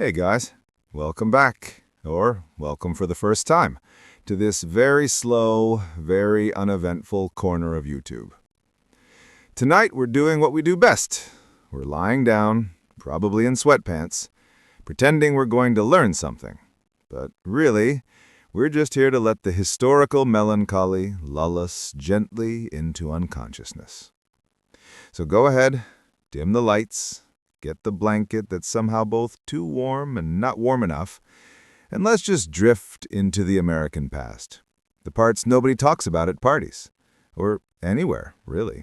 Hey guys, welcome back, or welcome for the first time, to this very slow, very uneventful corner of YouTube. Tonight we're doing what we do best. We're lying down, probably in sweatpants, pretending we're going to learn something. But really, we're just here to let the historical melancholy lull us gently into unconsciousness. So go ahead, dim the lights, get the blanket that's somehow both too warm and not warm enough, and let's just drift into the American past. The parts nobody talks about at parties. Or anywhere, really.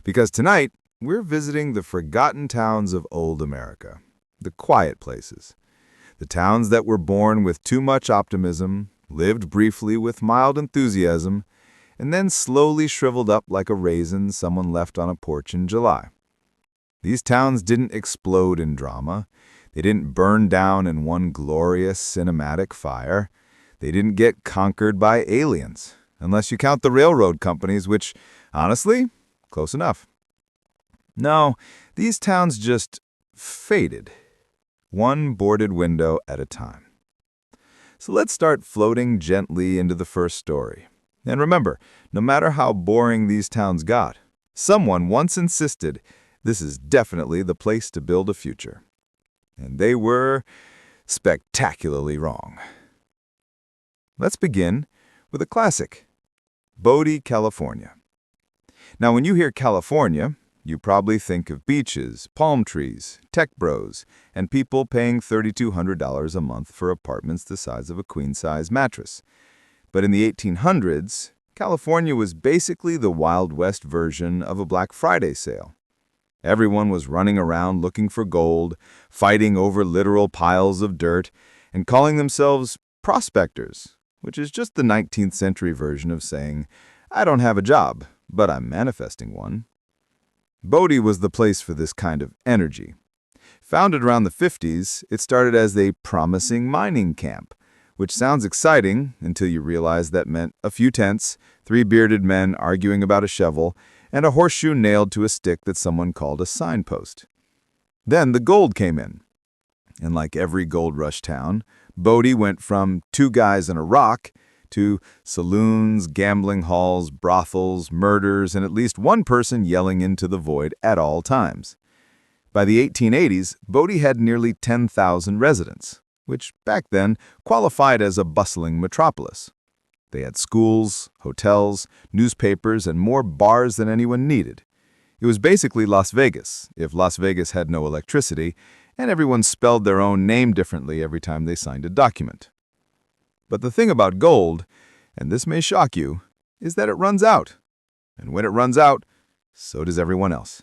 Because tonight, we're visiting the forgotten towns of old America. The quiet places. The towns that were born with too much optimism, lived briefly with mild enthusiasm, and then slowly shriveled up like a raisin someone left on a porch in July. These towns didn't explode in drama. They didn't burn down in one glorious cinematic fire. They didn't get conquered by aliens, unless you count the railroad companies, which, honestly, close enough. No, these towns just faded, one boarded window at a time. So let's start floating gently into the first story. And remember, no matter how boring these towns got, someone once insisted this is definitely the place to build a future. And they were spectacularly wrong. Let's begin with a classic, Bodie, California. Now, when you hear California, you probably think of beaches, palm trees, tech bros, and people paying $3,200 a month for apartments the size of a queen-size mattress. But in the 1800s, California was basically the Wild West version of a Black Friday sale. Everyone was running around looking for gold, fighting over literal piles of dirt, and calling themselves prospectors, which is just the 19th century version of saying, I don't have a job, but I'm manifesting one. Bodie was the place for this kind of energy. Founded around the 50s, it started as a promising mining camp, which sounds exciting until you realize that meant a few tents, 3 bearded men arguing about a shovel, and a horseshoe nailed to a stick that someone called a signpost. Then the gold came in. And like every gold rush town, Bodie went from 2 guys and a rock to saloons, gambling halls, brothels, murders, and at least one person yelling into the void at all times. By the 1880s, Bodie had nearly 10,000 residents, which back then qualified as a bustling metropolis. They had schools, hotels, newspapers, and more bars than anyone needed. It was basically Las Vegas, if Las Vegas had no electricity, and everyone spelled their own name differently every time they signed a document. But the thing about gold, and this may shock you, is that it runs out. And when it runs out, so does everyone else.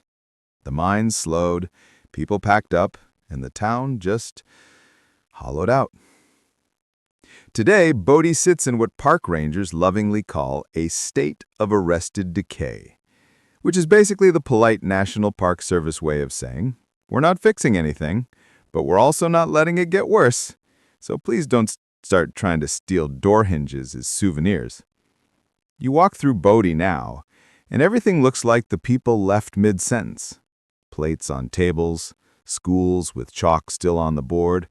The mines slowed, people packed up, and the town just hollowed out. Today, Bodie sits in what park rangers lovingly call a state of arrested decay, which is basically the polite National Park Service way of saying, we're not fixing anything, but we're also not letting it get worse, so please don't start trying to steal door hinges as souvenirs. You walk through Bodie now, and everything looks like the people left mid-sentence. Plates on tables, schools with chalk still on the board,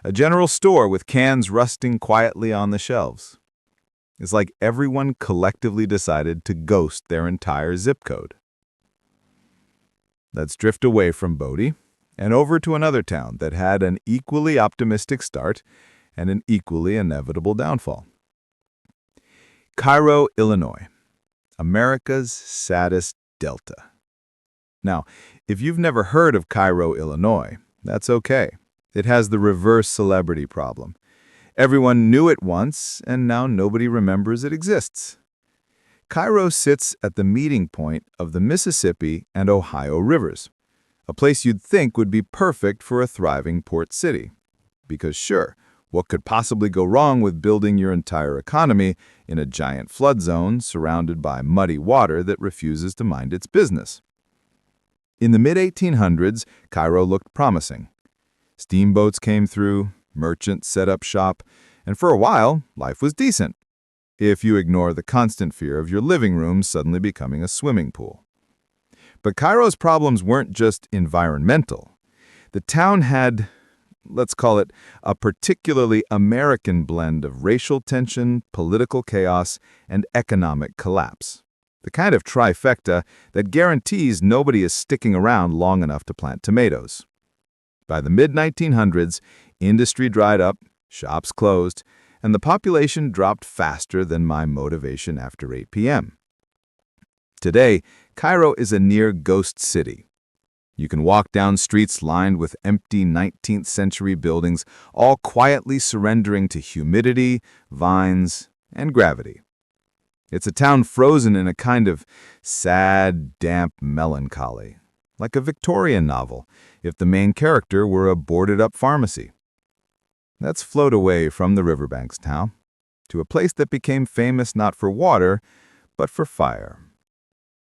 a general store with cans rusting quietly on the shelves. It's like everyone collectively decided to ghost their entire zip code. Let's drift away from Bodie and over to another town that had an equally optimistic start and an equally inevitable downfall. Cairo, Illinois, America's saddest delta. Now, if you've never heard of Cairo, Illinois, that's okay. It has the reverse celebrity problem. Everyone knew it once, and now nobody remembers it exists. Cairo sits at the meeting point of the Mississippi and Ohio rivers, a place you'd think would be perfect for a thriving port city. Because sure, what could possibly go wrong with building your entire economy in a giant flood zone surrounded by muddy water that refuses to mind its business? In the mid-1800s, Cairo looked promising. Steamboats came through, merchants set up shop, and for a while, life was decent, if you ignore the constant fear of your living room suddenly becoming a swimming pool. But Cairo's problems weren't just environmental. The town had, let's call it, a particularly American blend of racial tension, political chaos, and economic collapse. The kind of trifecta that guarantees nobody is sticking around long enough to plant tomatoes. By the mid-1900s, industry dried up, shops closed, and the population dropped faster than my motivation after 8 p.m. Today, Cairo is a near ghost city. You can walk down streets lined with empty 19th century buildings, all quietly surrendering to humidity, vines, and gravity. It's a town frozen in a kind of sad, damp melancholy, like a Victorian novel, if the main character were a boarded-up pharmacy. Let's float away from the riverbanks now, to a place that became famous not for water, but for fire.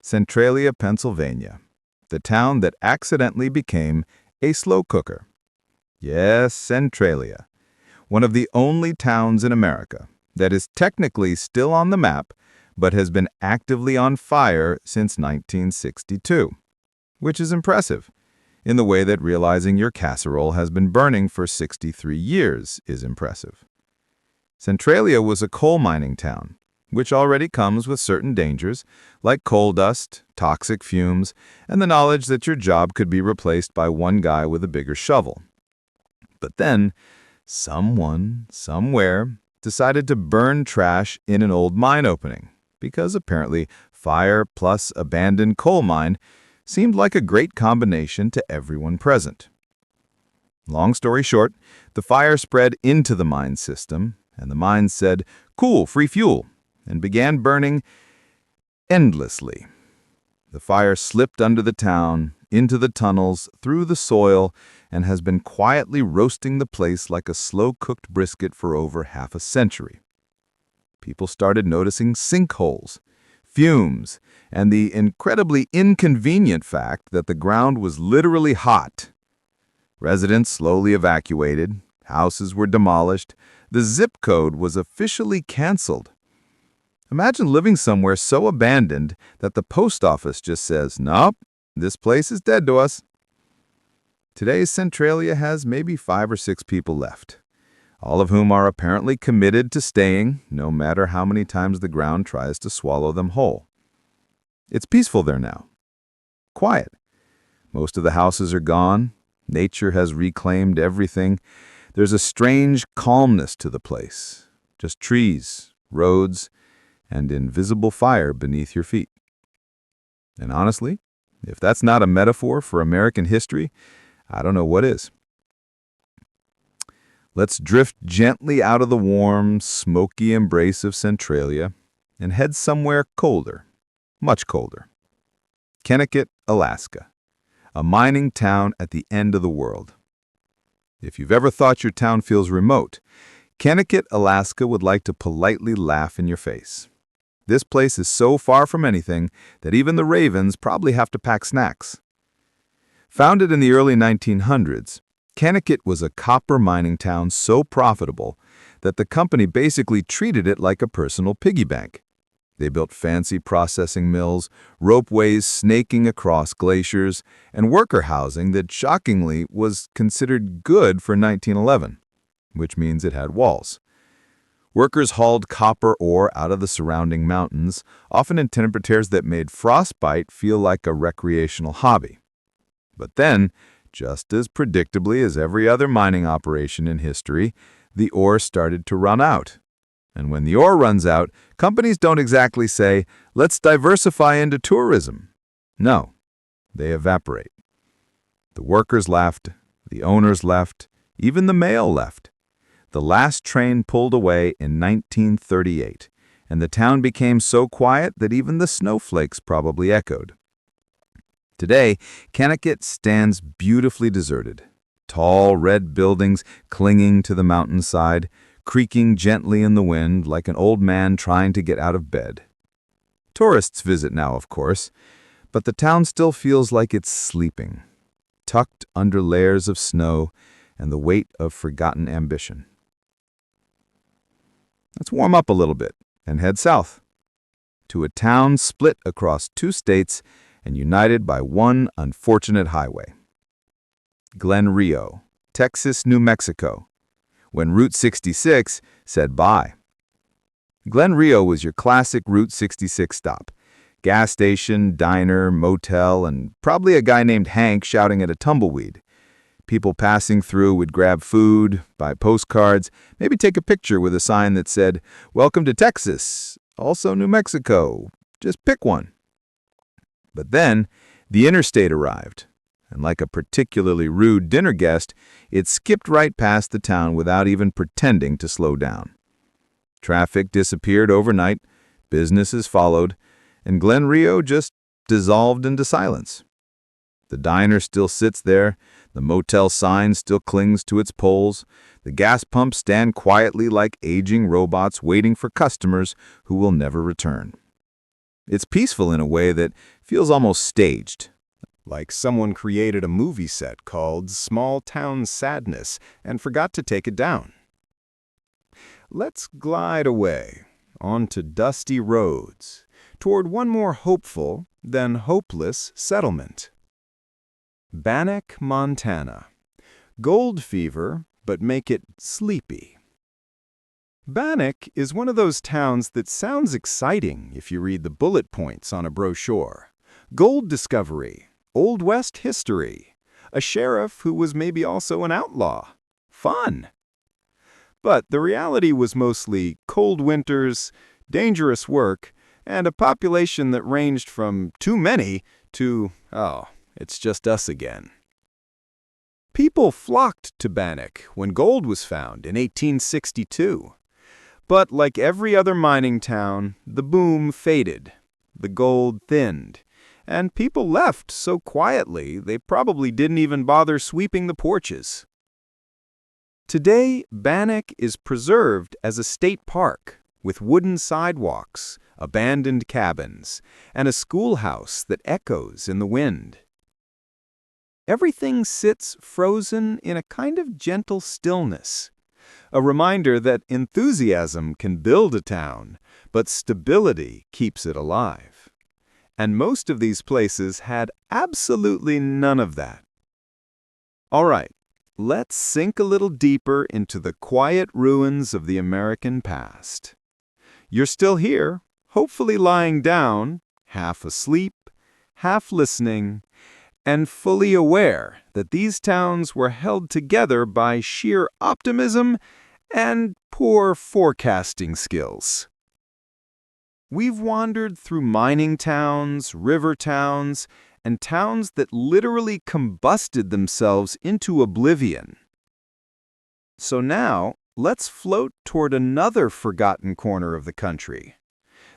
Centralia, Pennsylvania, the town that accidentally became a slow cooker. Yes, Centralia, one of the only towns in America that is technically still on the map, but has been actively on fire since 1962, which is impressive, in the way that realizing your casserole has been burning for 63 years is impressive. Centralia was a coal mining town, which already comes with certain dangers, like coal dust, toxic fumes, and the knowledge that your job could be replaced by one guy with a bigger shovel. But then, someone, somewhere, decided to burn trash in an old mine opening, because apparently fire plus abandoned coal mine seemed like a great combination to everyone present. Long story short, the fire spread into the mine system, and the mine said, "Cool, free fuel," and began burning endlessly. The fire slipped under the town, into the tunnels, through the soil, and has been quietly roasting the place like a slow-cooked brisket for over half a century. People started noticing sinkholes, fumes, and the incredibly inconvenient fact that the ground was literally hot. Residents slowly evacuated, houses were demolished, the zip code was officially canceled. Imagine living somewhere so abandoned that the post office just says, "Nope, this place is dead to us." Today's Centralia has maybe 5 or 6 people left, all of whom are apparently committed to staying, no matter how many times the ground tries to swallow them whole. It's peaceful there now. Quiet. Most of the houses are gone. Nature has reclaimed everything. There's a strange calmness to the place. Just trees, roads, and invisible fire beneath your feet. And honestly, if that's not a metaphor for American history, I don't know what is. Let's drift gently out of the warm, smoky embrace of Centralia and head somewhere colder, much colder. Kennecott, Alaska, a mining town at the end of the world. If you've ever thought your town feels remote, Kennecott, Alaska would like to politely laugh in your face. This place is so far from anything that even the ravens probably have to pack snacks. Founded in the early 1900s, Kennecott was a copper mining town so profitable that the company basically treated it like a personal piggy bank. They built fancy processing mills, ropeways snaking across glaciers, and worker housing that shockingly was considered good for 1911, which means it had walls. Workers hauled copper ore out of the surrounding mountains, often in temperatures that made frostbite feel like a recreational hobby. But then, just as predictably as every other mining operation in history, the ore started to run out. And when the ore runs out, companies don't exactly say, "Let's diversify into tourism." No, they evaporate. The workers left, the owners left, even the mail left. The last train pulled away in 1938, and the town became so quiet that even the snowflakes probably echoed. Today, Kennecott stands beautifully deserted. Tall red buildings clinging to the mountainside, creaking gently in the wind like an old man trying to get out of bed. Tourists visit now, of course, but the town still feels like it's sleeping, tucked under layers of snow and the weight of forgotten ambition. Let's warm up a little bit and head south to a town split across 2 states and united by one unfortunate highway. Glen Rio, Texas, New Mexico, when Route 66 said bye. Glen Rio was your classic Route 66 stop. Gas station, diner, motel, and probably a guy named Hank shouting at a tumbleweed. People passing through would grab food, buy postcards, maybe take a picture with a sign that said, "Welcome to Texas, also New Mexico. Just pick one." But then, the interstate arrived, and like a particularly rude dinner guest, it skipped right past the town without even pretending to slow down. Traffic disappeared overnight, businesses followed, and Glen Rio just dissolved into silence. The diner still sits there, the motel sign still clings to its poles, the gas pumps stand quietly like aging robots waiting for customers who will never return. It's peaceful in a way that feels almost staged. Like someone created a movie set called Small Town Sadness and forgot to take it down. Let's glide away, onto dusty roads, toward one more hopeful than hopeless settlement. Bannack, Montana. Gold fever, but make it sleepy. Bannack is one of those towns that sounds exciting if you read the bullet points on a brochure. Gold discovery, Old West history, a sheriff who was maybe also an outlaw. Fun! But the reality was mostly cold winters, dangerous work, and a population that ranged from too many to, oh, it's just us again. People flocked to Bannack when gold was found in 1862. But like every other mining town, the boom faded, the gold thinned, and people left so quietly they probably didn't even bother sweeping the porches. Today, Bannack is preserved as a state park with wooden sidewalks, abandoned cabins, and a schoolhouse that echoes in the wind. Everything sits frozen in a kind of gentle stillness, a reminder that enthusiasm can build a town, but stability keeps it alive. And most of these places had absolutely none of that. All right, let's sink a little deeper into the quiet ruins of the American past. You're still here, hopefully lying down, half asleep, half listening, and fully aware that these towns were held together by sheer optimism and poor forecasting skills. We've wandered through mining towns, river towns, and towns that literally combusted themselves into oblivion. So now, let's float toward another forgotten corner of the country.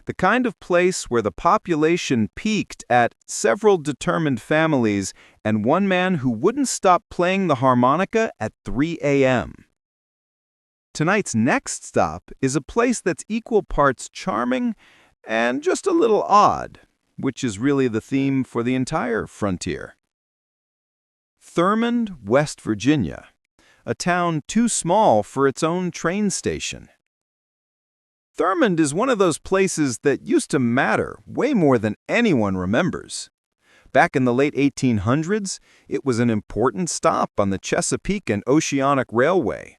The kind of place where the population peaked at several determined families and one man who wouldn't stop playing the harmonica at 3 a.m. Tonight's next stop is a place that's equal parts charming and just a little odd, which is really the theme for the entire frontier. Thurmond, West Virginia, a town too small for its own train station. Thurmond is one of those places that used to matter way more than anyone remembers. Back in the late 1800s, it was an important stop on the Chesapeake and Oceanic Railway.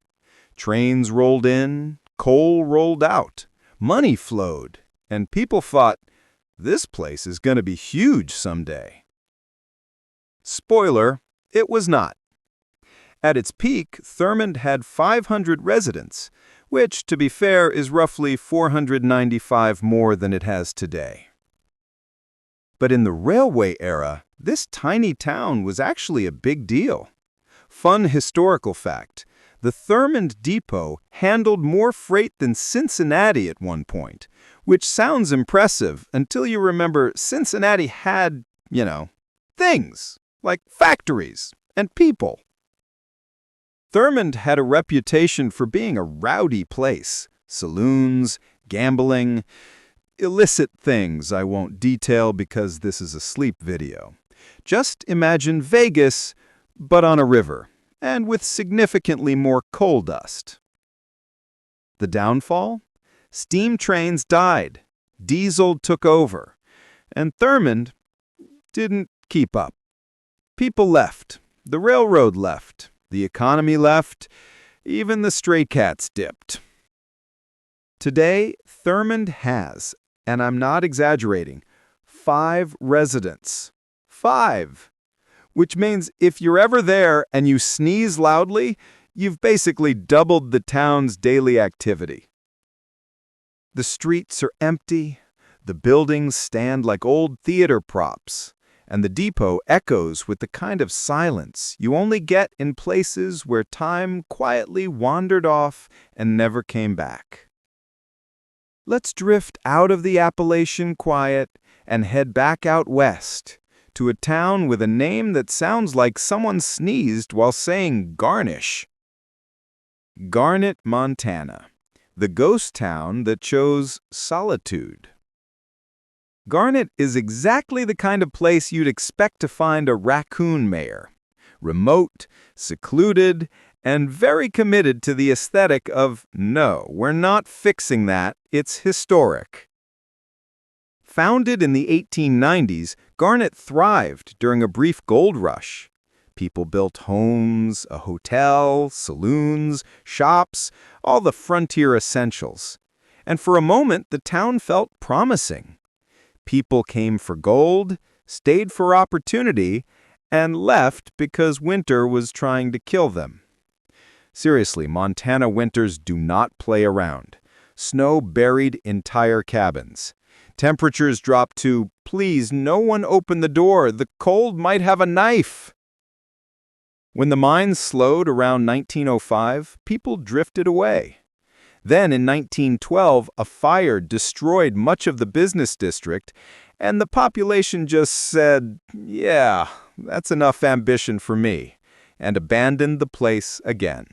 Trains rolled in, coal rolled out, money flowed, and people thought, this place is going to be huge someday. Spoiler, it was not. At its peak, Thurmond had 500 residents, which, to be fair, is roughly 495 more than it has today. But in the railway era, this tiny town was actually a big deal. Fun historical fact, the Thurmond Depot handled more freight than Cincinnati at one point, which sounds impressive until you remember Cincinnati had, things, like factories and people. Thurmond had a reputation for being a rowdy place. Saloons, gambling, illicit things I won't detail because this is a sleep video. Just imagine Vegas, but on a river, and with significantly more coal dust. The downfall? Steam trains died, diesel took over, and Thurmond didn't keep up. People left, the railroad left, The economy left. Even the stray cats dipped. Today, Thurmond has, and I'm not exaggerating, 5 residents. 5! Which means if you're ever there and you sneeze loudly, you've basically doubled the town's daily activity. The streets are empty, the buildings stand like old theater props, and the depot echoes with the kind of silence you only get in places where time quietly wandered off and never came back. Let's drift out of the Appalachian quiet and head back out west, to a town with a name that sounds like someone sneezed while saying garnish. Garnet, Montana, the ghost town that chose solitude. Garnet is exactly the kind of place you'd expect to find a raccoon mayor. Remote, secluded, and very committed to the aesthetic of, no, we're not fixing that, it's historic. Founded in the 1890s, Garnet thrived during a brief gold rush. People built homes, a hotel, saloons, shops, all the frontier essentials. And for a moment, the town felt promising. People came for gold, stayed for opportunity, and left because winter was trying to kill them. Seriously, Montana winters do not play around. Snow buried entire cabins. Temperatures dropped to, please, no one open the door, the cold might have a knife. When the mines slowed around 1905, people drifted away. Then in 1912, a fire destroyed much of the business district, and the population just said, yeah, that's enough ambition for me, and abandoned the place again.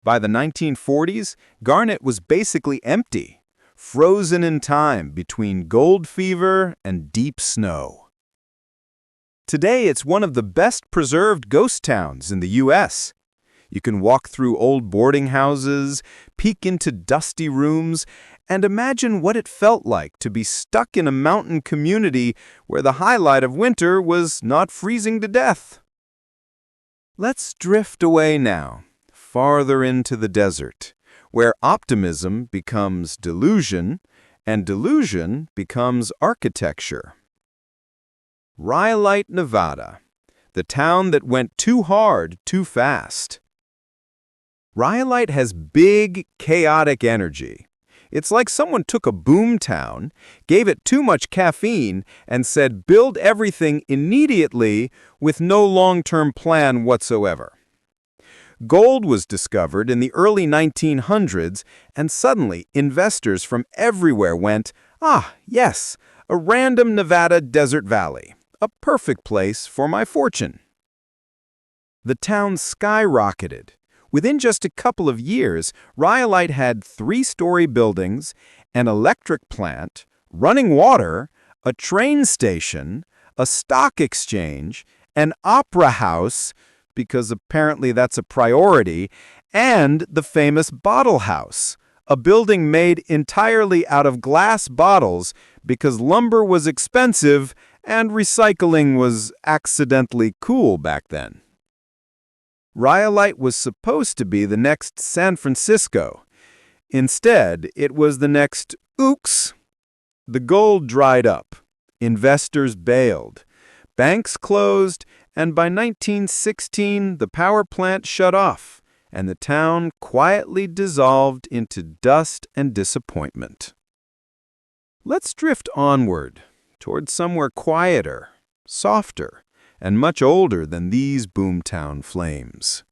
By the 1940s, Garnet was basically empty, frozen in time between gold fever and deep snow. Today, it's one of the best-preserved ghost towns in the U.S. You can walk through old boarding houses, peek into dusty rooms, and imagine what it felt like to be stuck in a mountain community where the highlight of winter was not freezing to death. Let's drift away now, farther into the desert, where optimism becomes delusion, and delusion becomes architecture. Rhyolite, Nevada, the town that went too hard too fast. Rhyolite has big, chaotic energy. It's like someone took a boom town, gave it too much caffeine, and said build everything immediately with no long-term plan whatsoever. Gold was discovered in the early 1900s, and suddenly investors from everywhere went, yes, a random Nevada desert valley, a perfect place for my fortune. The town skyrocketed. Within just a couple of years, Rhyolite had 3-story buildings, an electric plant, running water, a train station, a stock exchange, an opera house, because apparently that's a priority, and the famous Bottle House, a building made entirely out of glass bottles because lumber was expensive and recycling was accidentally cool back then. Rhyolite was supposed to be the next San Francisco. Instead, it was the next oops. The gold dried up. Investors bailed. Banks closed, and by 1916, the power plant shut off, and the town quietly dissolved into dust and disappointment. Let's drift onward, toward somewhere quieter, softer, and much older than these boomtown flames.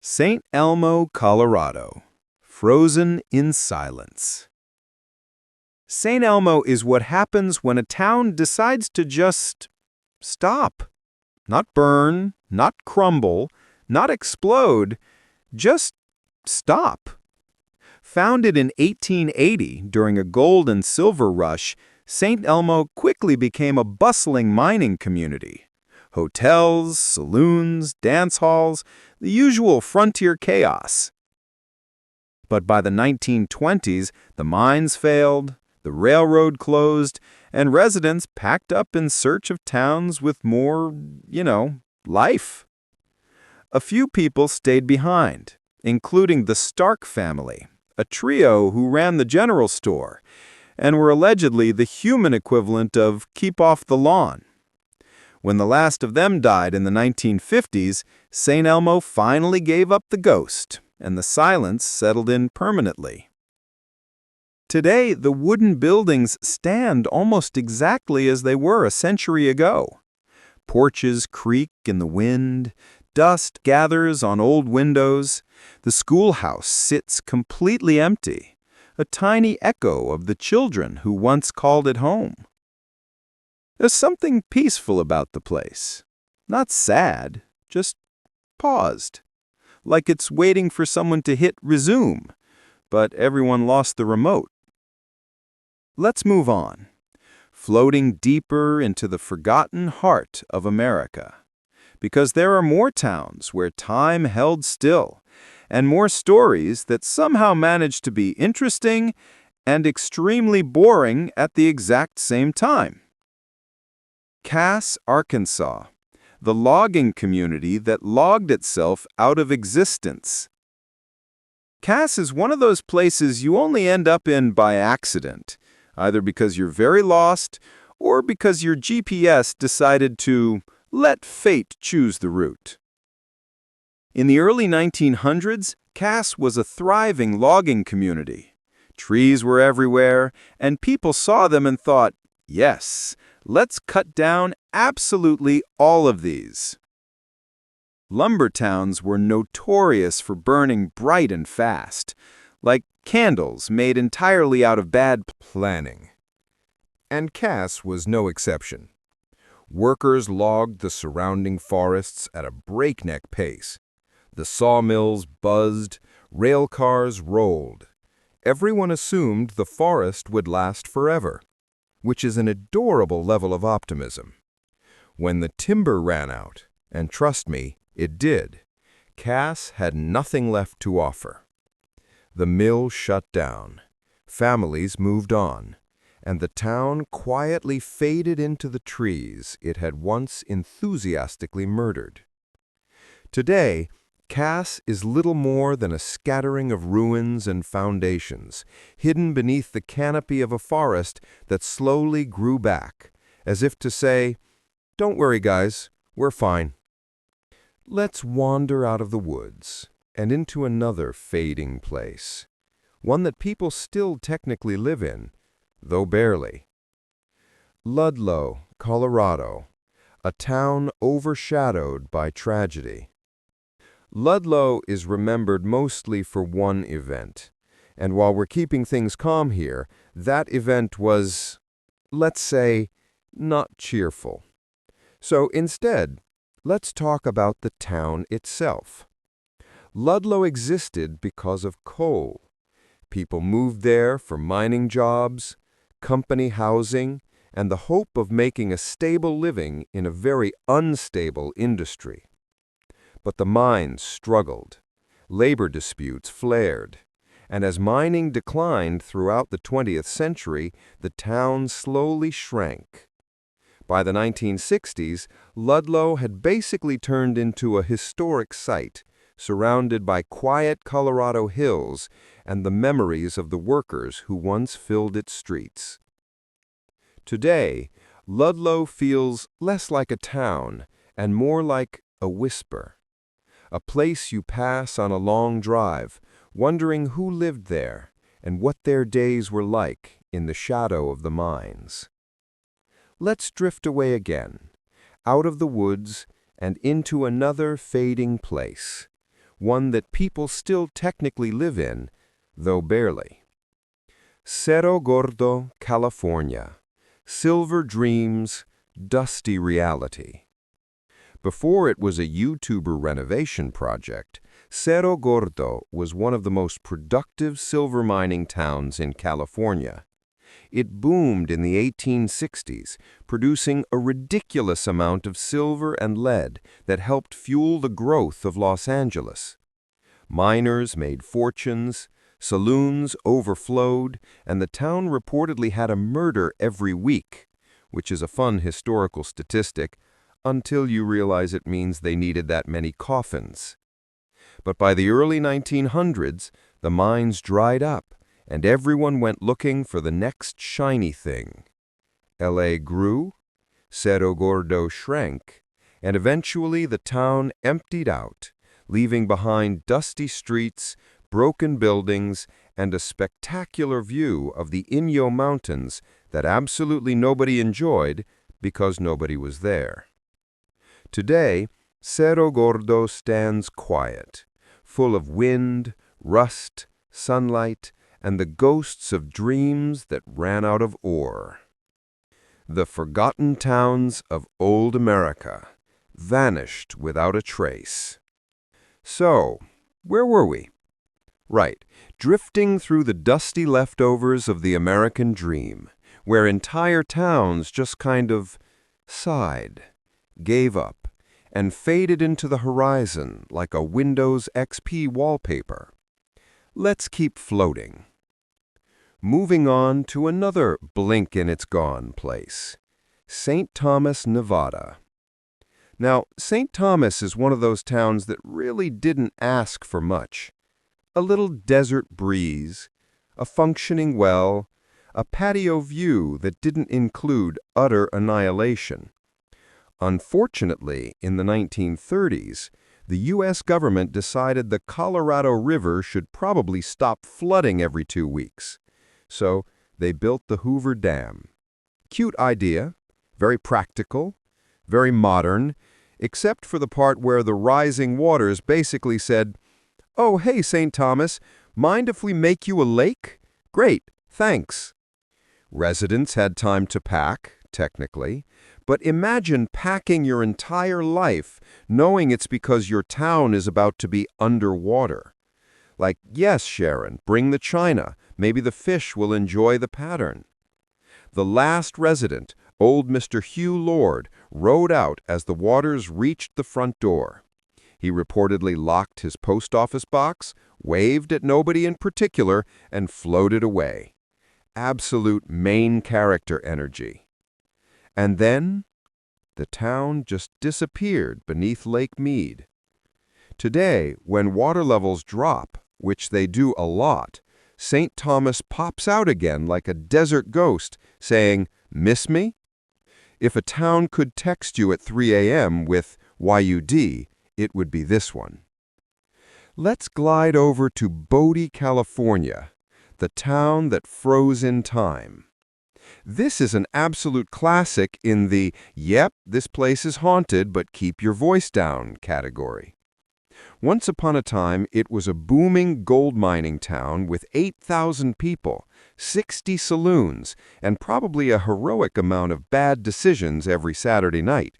St. Elmo, Colorado, frozen in silence. St. Elmo is what happens when a town decides to just stop. Not burn, not crumble, not explode, just stop. Founded in 1880 during a gold and silver rush, St. Elmo quickly became a bustling mining community. Hotels, saloons, dance halls, the usual frontier chaos. But by the 1920s, the mines failed, the railroad closed, and residents packed up in search of towns with more, life. A few people stayed behind, including the Stark family, a trio who ran the general store and were allegedly the human equivalent of keep off the lawn. When the last of them died in the 1950s, St. Elmo finally gave up the ghost, and the silence settled in permanently. Today, the wooden buildings stand almost exactly as they were a century ago. Porches creak in the wind, dust gathers on old windows, the schoolhouse sits completely empty, a tiny echo of the children who once called it home. There's something peaceful about the place. Not sad, just paused. Like it's waiting for someone to hit resume, but everyone lost the remote. Let's move on, floating deeper into the forgotten heart of America. Because there are more towns where time held still, and more stories that somehow managed to be interesting and extremely boring at the exact same time. Cass, Arkansas, the logging community that logged itself out of existence. Cass is one of those places you only end up in by accident, either because you're very lost or because your GPS decided to let fate choose the route. In the early 1900s, Cass was a thriving logging community. Trees were everywhere, and people saw them and thought, yes, let's cut down absolutely all of these. Lumber towns were notorious for burning bright and fast, like candles made entirely out of bad Planning. And Cass was no exception. Workers logged the surrounding forests at a breakneck pace. The sawmills buzzed, rail cars rolled. Everyone assumed the forest would last forever, which is an adorable level of optimism. When the timber ran out, and trust me, it did, Cass had nothing left to offer. The mill shut down, families moved on, and the town quietly faded into the trees it had once enthusiastically murdered. Today, Cass is little more than a scattering of ruins and foundations, hidden beneath the canopy of a forest that slowly grew back, as if to say, "Don't worry, guys, we're fine." Let's wander out of the woods and into another fading place, one that people still technically live in, though barely. Ludlow, Colorado, a town overshadowed by tragedy. Ludlow is remembered mostly for one event, and while we're keeping things calm here, that event was, let's say, not cheerful. So instead, let's talk about the town itself. Ludlow existed because of coal. People moved there for mining jobs, company housing, and the hope of making a stable living in a very unstable industry. But the mines struggled, labor disputes flared, and as mining declined throughout the 20th century, the town slowly shrank. By the 1960s, Ludlow had basically turned into a historic site, surrounded by quiet Colorado hills and the memories of the workers who once filled its streets. Today, Ludlow feels less like a town and more like a whisper. A place you pass on a long drive, wondering who lived there and what their days were like in the shadow of the mines. Let's drift away again, out of the woods and into another fading place, one that people still technically live in, though barely. Cerro Gordo, California. Silver dreams, dusty reality. Before it was a YouTuber renovation project, Cerro Gordo was one of the most productive silver mining towns in California. It boomed in the 1860s, producing a ridiculous amount of silver and lead that helped fuel the growth of Los Angeles. Miners made fortunes, saloons overflowed, and the town reportedly had a murder every week, which is a fun historical statistic, until you realize it means they needed that many coffins. But by the early 1900s, the mines dried up, and everyone went looking for the next shiny thing. LA grew, Cerro Gordo shrank, and eventually the town emptied out, leaving behind dusty streets, broken buildings, and a spectacular view of the Inyo Mountains that absolutely nobody enjoyed because nobody was there. Today, Cerro Gordo stands quiet, full of wind, rust, sunlight, and the ghosts of dreams that ran out of ore. The forgotten towns of old America, vanished without a trace. So, where were we? Right, drifting through the dusty leftovers of the American dream, where entire towns just kind of sighed, gave up, and faded into the horizon like a Windows XP wallpaper. Let's keep floating. Moving on to another blink-and-it's-gone place, St. Thomas, Nevada. Now, St. Thomas is one of those towns that really didn't ask for much. A little desert breeze, a functioning well, a patio view that didn't include utter annihilation. Unfortunately, in the 1930s, the U.S. government decided the Colorado River should probably stop flooding every 2 weeks. So they built the Hoover Dam. Cute idea, very practical, very modern, except for the part where the rising waters basically said, "Oh, hey, St. Thomas, mind if we make you a lake? Great, thanks." Residents had time to pack, technically, but imagine packing your entire life knowing it's because your town is about to be underwater. Like, yes, Sharon, bring the china. Maybe the fish will enjoy the pattern. The last resident, old Mr. Hugh Lord, rode out as the waters reached the front door. He reportedly locked his post office box, waved at nobody in particular, and floated away. Absolute main character energy. And then, the town just disappeared beneath Lake Mead. Today, when water levels drop, which they do a lot, St. Thomas pops out again like a desert ghost, saying, "Miss me?" If a town could text you at 3 a.m. with YUD, it would be this one. Let's glide over to Bodie, California, the town that froze in time. This is an absolute classic in the, "Yep, this place is haunted, but keep your voice down" category. Once upon a time, it was a booming gold mining town with 8,000 people, 60 saloons, and probably a heroic amount of bad decisions every Saturday night.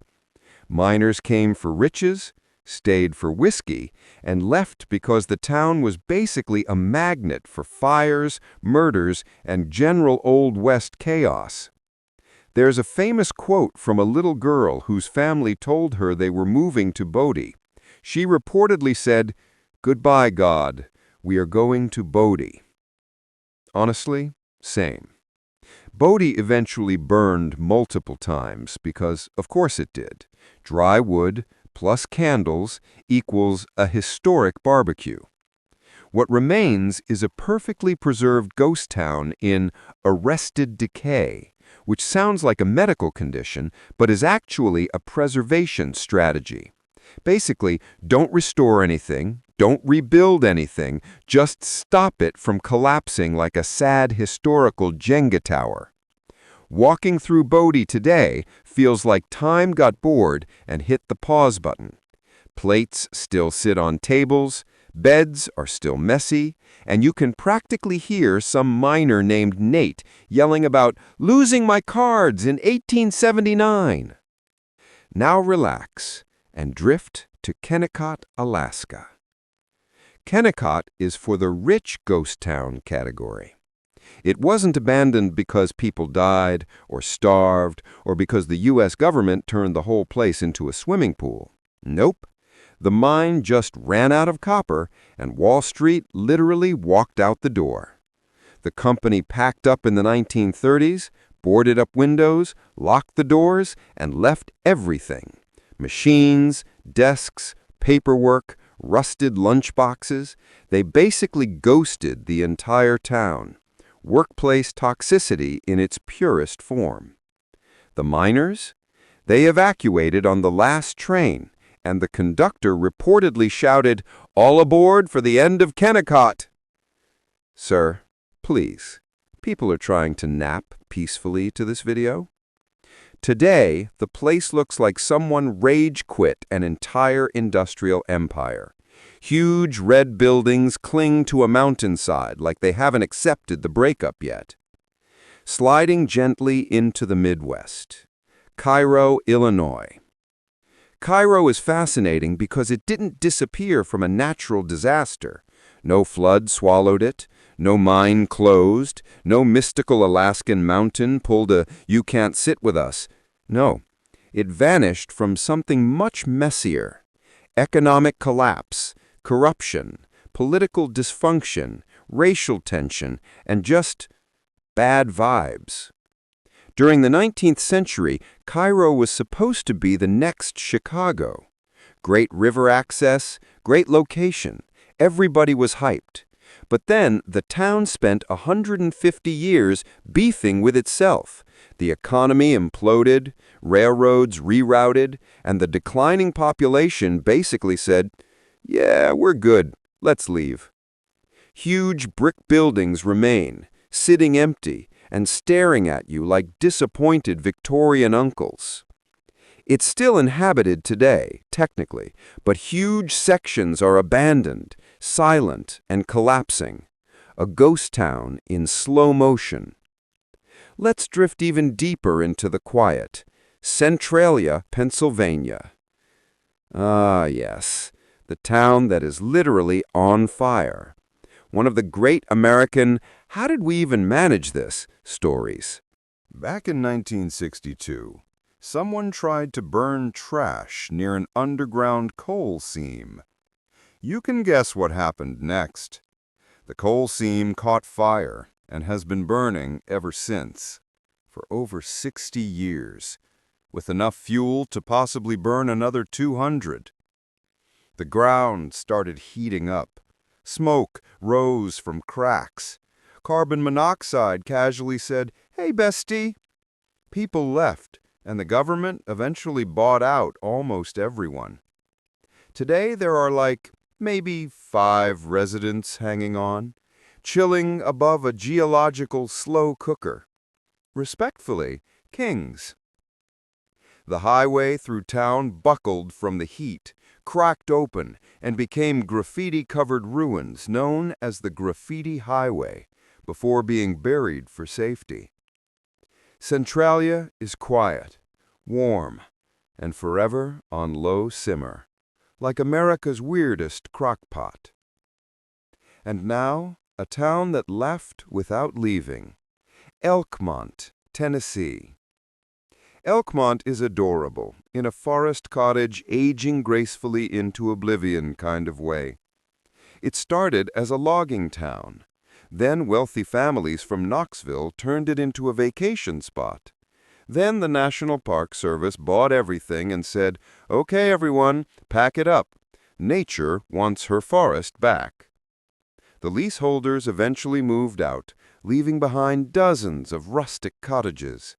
Miners came for riches, stayed for whiskey, and left because the town was basically a magnet for fires, murders, and general Old West chaos. There's a famous quote from a little girl whose family told her they were moving to Bodie. She reportedly said, "Goodbye, God, we are going to Bodie." Honestly, same. Bodie eventually burned multiple times because, of course it did. Dry wood plus candles equals a historic barbecue. What remains is a perfectly preserved ghost town in arrested decay, which sounds like a medical condition, but is actually a preservation strategy. Basically, don't restore anything, don't rebuild anything, just stop it from collapsing like a sad historical Jenga tower. Walking through Bodie today feels like time got bored and hit the pause button. Plates still sit on tables, beds are still messy, and you can practically hear some miner named Nate yelling about losing my cards in 1879. Now relax and drift to Kennecott, Alaska. Kennecott is for the rich ghost town category. It wasn't abandoned because people died or starved or because the U.S. government turned the whole place into a swimming pool. Nope. The mine just ran out of copper and Wall Street literally walked out the door. The company packed up in the 1930s, boarded up windows, locked the doors, and left everything. Machines, desks, paperwork, rusted lunchboxes, they basically ghosted the entire town. Workplace toxicity in its purest form. The miners? They evacuated on the last train, and the conductor reportedly shouted, "All aboard for the end of Kennicott!" Sir, please, people are trying to nap peacefully to this video. Today, the place looks like someone rage quit an entire industrial empire. Huge red buildings cling to a mountainside like they haven't accepted the breakup yet. Sliding gently into the Midwest. Cairo, Illinois. Cairo is fascinating because it didn't disappear from a natural disaster. No flood swallowed it, no mine closed, no mystical Alaskan mountain pulled a "you can't sit with us." No, it vanished from something much messier. Economic collapse, corruption, political dysfunction, racial tension, and just bad vibes. During the 19th century, Cairo was supposed to be the next Chicago. Great river access, great location. Everybody was hyped. But then the town spent 150 years beefing with itself. The economy imploded, railroads rerouted, and the declining population basically said, "Yeah, we're good. Let's leave." Huge brick buildings remain, sitting empty and staring at you like disappointed Victorian uncles. It's still inhabited today, technically, but huge sections are abandoned, silent and collapsing. A ghost town in slow motion. Let's drift even deeper into the quiet. Centralia, Pennsylvania. Ah, yes, the town that is literally on fire. One of the great American "how did we even manage this" stories. Back in 1962, someone tried to burn trash near an underground coal seam. You can guess what happened next. The coal seam caught fire and has been burning ever since, for over 60 years, with enough fuel to possibly burn another 200. The ground started heating up. Smoke rose from cracks. Carbon monoxide casually said, "Hey, bestie." People left, and the government eventually bought out almost everyone. Today there are maybe 5 residents hanging on, chilling above a geological slow cooker. Respectfully, kings. The highway through town buckled from the heat, cracked open, and became graffiti-covered ruins known as the Graffiti Highway, before being buried for safety. Centralia is quiet, warm, and forever on low simmer, like America's weirdest crock-pot. And now, a town that left without leaving. Elkmont, Tennessee. Elkmont is adorable, in a forest cottage aging gracefully into oblivion kind of way. It started as a logging town. Then wealthy families from Knoxville turned it into a vacation spot. Then the National Park Service bought everything and said, "Okay, everyone, pack it up. Nature wants her forest back." The leaseholders eventually moved out, leaving behind dozens of rustic cottages.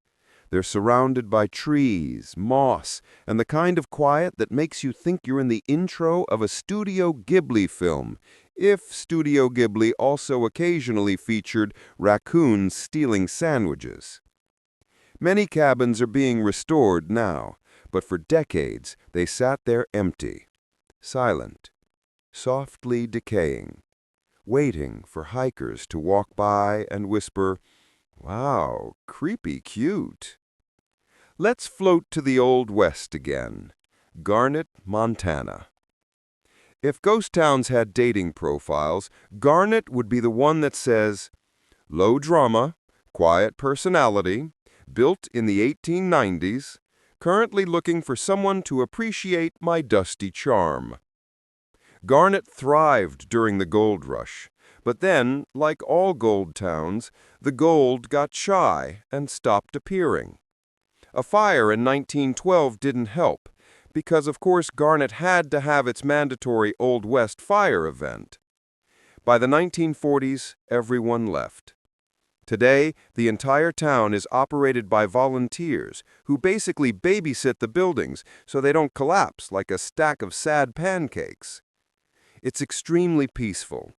They're surrounded by trees, moss, and the kind of quiet that makes you think you're in the intro of a Studio Ghibli film, if Studio Ghibli also occasionally featured raccoons stealing sandwiches. Many cabins are being restored now, but for decades they sat there empty, silent, softly decaying, waiting for hikers to walk by and whisper, "Wow, creepy cute." Let's float to the Old West again, Garnet, Montana. If ghost towns had dating profiles, Garnet would be the one that says, "Low drama, quiet personality, built in the 1890s, currently looking for someone to appreciate my dusty charm." Garnet thrived during the gold rush, but then, like all gold towns, the gold got shy and stopped appearing. A fire in 1912 didn't help, because of course Garnet had to have its mandatory Old West fire event. By the 1940s, everyone left. Today, the entire town is operated by volunteers who basically babysit the buildings so they don't collapse like a stack of sad pancakes. It's extremely peaceful.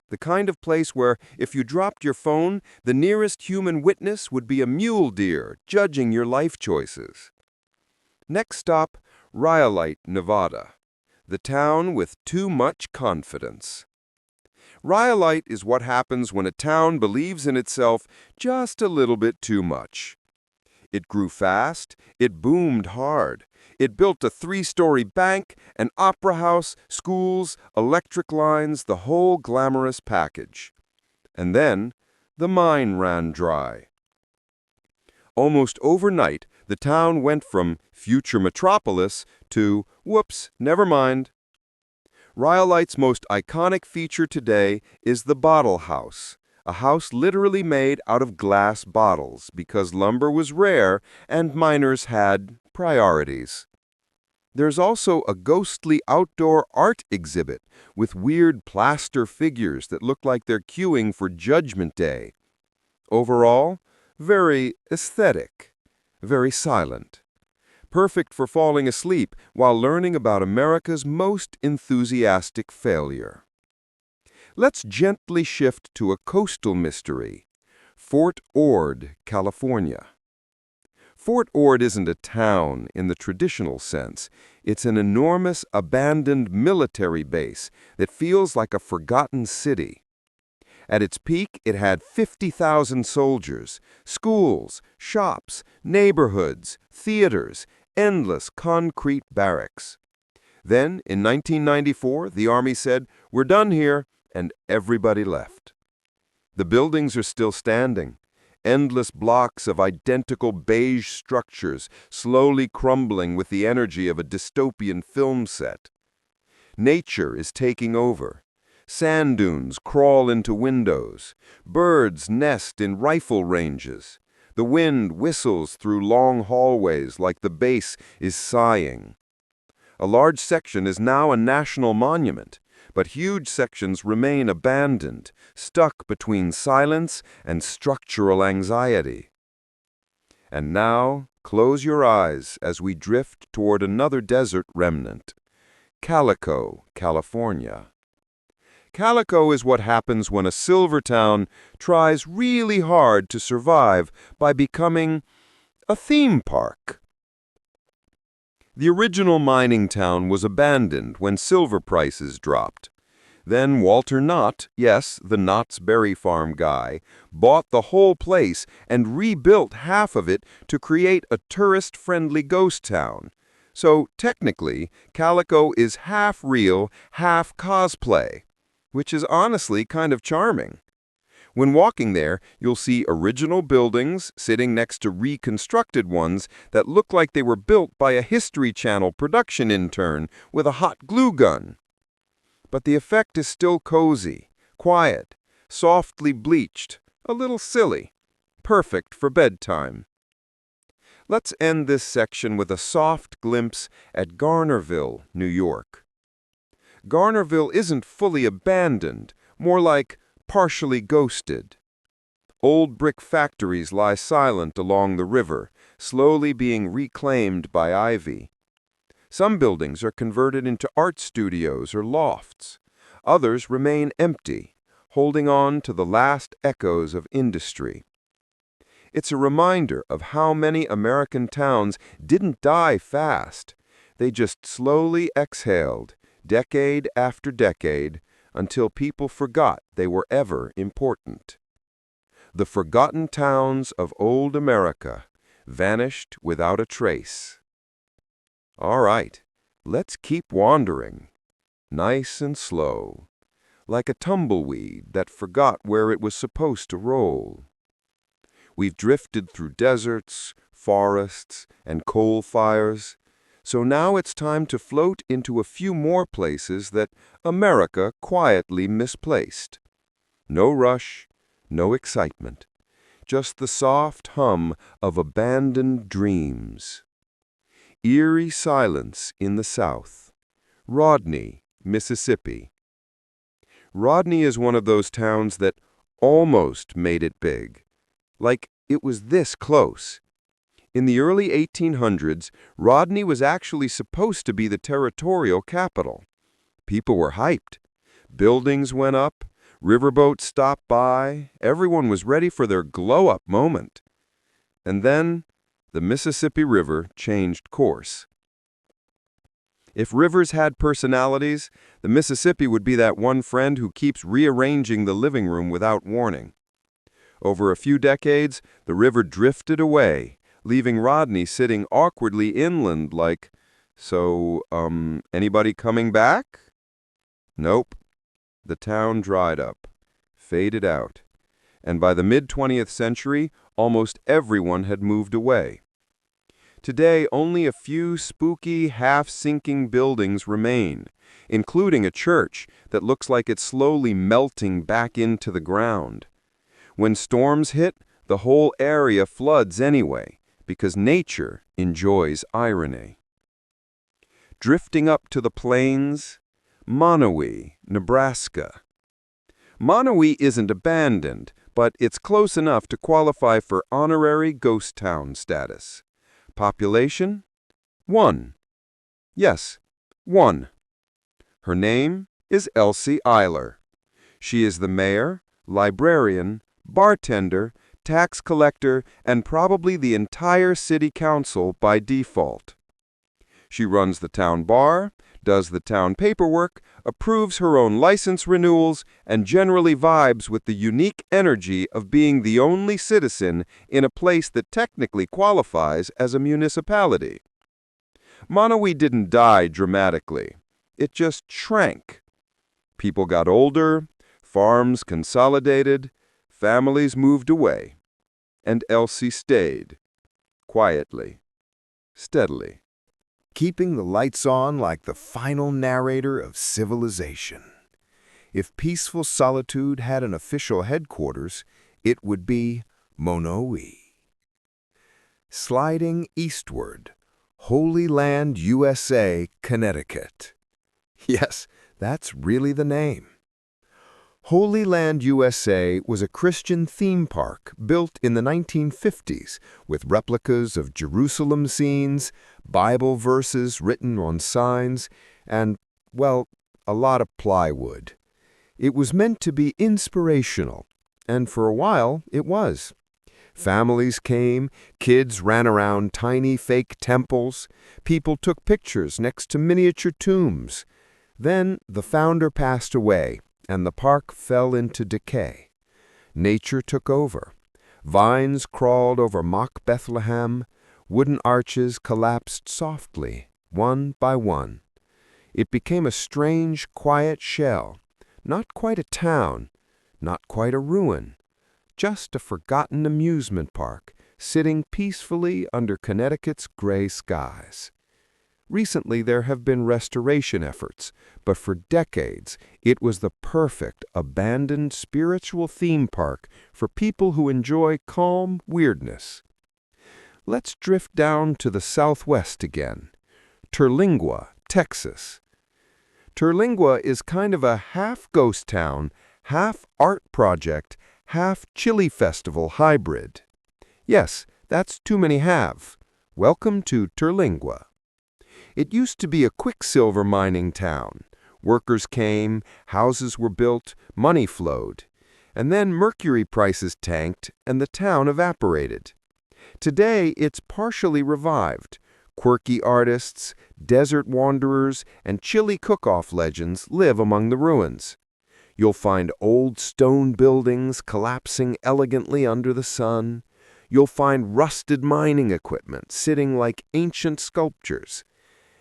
The kind of place where, if you dropped your phone, the nearest human witness would be a mule deer judging your life choices. Next stop, Rhyolite, Nevada. The town with too much confidence. Rhyolite is what happens when a town believes in itself just a little bit too much. It grew fast, it boomed hard. It built a 3-story bank, an opera house, schools, electric lines, the whole glamorous package. And then, the mine ran dry. Almost overnight, the town went from future metropolis to, whoops, never mind. Rhyolite's most iconic feature today is the bottle house, a house literally made out of glass bottles because lumber was rare and miners had priorities. There's also a ghostly outdoor art exhibit with weird plaster figures that look like they're queuing for Judgment Day. Overall, very aesthetic, very silent. Perfect for falling asleep while learning about America's most enthusiastic failure. Let's gently shift to a coastal mystery, Fort Ord, California. Fort Ord isn't a town in the traditional sense. It's an enormous, abandoned military base that feels like a forgotten city. At its peak, it had 50,000 soldiers, schools, shops, neighborhoods, theaters, endless concrete barracks. Then, in 1994, the Army said, "We're done here," and everybody left. The buildings are still standing, endless blocks of identical beige structures slowly crumbling with the energy of a dystopian film set. Nature is taking over. Sand dunes crawl into windows. Birds nest in rifle ranges. The wind whistles through long hallways like the base is sighing. A large section is now a national monument, but huge sections remain abandoned, stuck between silence and structural anxiety. And now, close your eyes as we drift toward another desert remnant, Calico, California. Calico is what happens when a silver town tries really hard to survive by becoming a theme park. The original mining town was abandoned when silver prices dropped. Then Walter Knott, yes, the Knott's Berry Farm guy, bought the whole place and rebuilt half of it to create a tourist-friendly ghost town. So technically, Calico is half real, half cosplay, which is honestly kind of charming. When walking there, you'll see original buildings sitting next to reconstructed ones that look like they were built by a History Channel production intern with a hot glue gun. But the effect is still cozy, quiet, softly bleached, a little silly, perfect for bedtime. Let's end this section with a soft glimpse at Garnerville, New York. Garnerville isn't fully abandoned, more like partially ghosted. Old brick factories lie silent along the river, slowly being reclaimed by ivy. Some buildings are converted into art studios or lofts. Others remain empty, holding on to the last echoes of industry. It's a reminder of how many American towns didn't die fast. They just slowly exhaled, decade after decade, until people forgot they were ever important. The forgotten towns of old America vanished without a trace. All right, let's keep wandering, nice and slow, like a tumbleweed that forgot where it was supposed to roll. We've drifted through deserts, forests, and coal fires, so now it's time to float into a few more places that America quietly misplaced. No rush, no excitement, just the soft hum of abandoned dreams. eerie silence in the south. Rodney, Mississippi. Rodney is one of those towns that almost made it big. Like it was this close. In the early 1800s, Rodney was actually supposed to be the territorial capital. People were hyped. Buildings went up, riverboats stopped by, everyone was ready for their glow-up moment. And then, the Mississippi River changed course. If rivers had personalities, the Mississippi would be that one friend who keeps rearranging the living room without warning. Over a few decades, the river drifted away, leaving Rodney sitting awkwardly inland like, so, anybody coming back? Nope. The town dried up, faded out, and by the mid-20th century, almost everyone had moved away. Today, only a few spooky, half-sinking buildings remain, including a church that looks like it's slowly melting back into the ground. When storms hit, the whole area floods anyway, because nature enjoys irony. Drifting up to the plains, Monowi, Nebraska. Monowi isn't abandoned, but it's close enough to qualify for honorary ghost town status. Population? 1. Yes, 1. Her name is Elsie Eiler. She is the mayor, librarian, bartender, tax collector, and probably the entire city council by default. She runs the town bar, does the town paperwork, approves her own license renewals, and generally vibes with the unique energy of being the only citizen in a place that technically qualifies as a municipality. Monowi didn't die dramatically. It just shrank. People got older, farms consolidated, families moved away, and Elsie stayed, quietly, steadily. Keeping the lights on like the final narrator of civilization. If peaceful solitude had an official headquarters, it would be Monowi. Sliding eastward, Holy Land, USA, Connecticut. Yes, that's really the name. Holy Land, USA was a Christian theme park built in the 1950s with replicas of Jerusalem scenes, Bible verses written on signs, and, well, a lot of plywood. It was meant to be inspirational, and for a while it was. Families came, kids ran around tiny fake temples, people took pictures next to miniature tombs. Then the founder passed away, and the park fell into decay. Nature took over. Vines crawled over mock Bethlehem. Wooden arches collapsed softly, one by one. It became a strange, quiet shell. Not quite a town, not quite a ruin. Just a forgotten amusement park, sitting peacefully under Connecticut's gray skies. Recently, there have been restoration efforts, but for decades, it was the perfect, abandoned spiritual theme park for people who enjoy calm weirdness. Let's drift down to the southwest again. Terlingua, Texas. Terlingua is kind of a half-ghost town, half-art project, half-chili festival hybrid. Yes, that's too many halves. Welcome to Terlingua. It used to be a quicksilver mining town. Workers came, houses were built, money flowed. And then mercury prices tanked and the town evaporated. Today, it's partially revived. Quirky artists, desert wanderers, and chili cook-off legends live among the ruins. You'll find old stone buildings collapsing elegantly under the sun. You'll find rusted mining equipment sitting like ancient sculptures.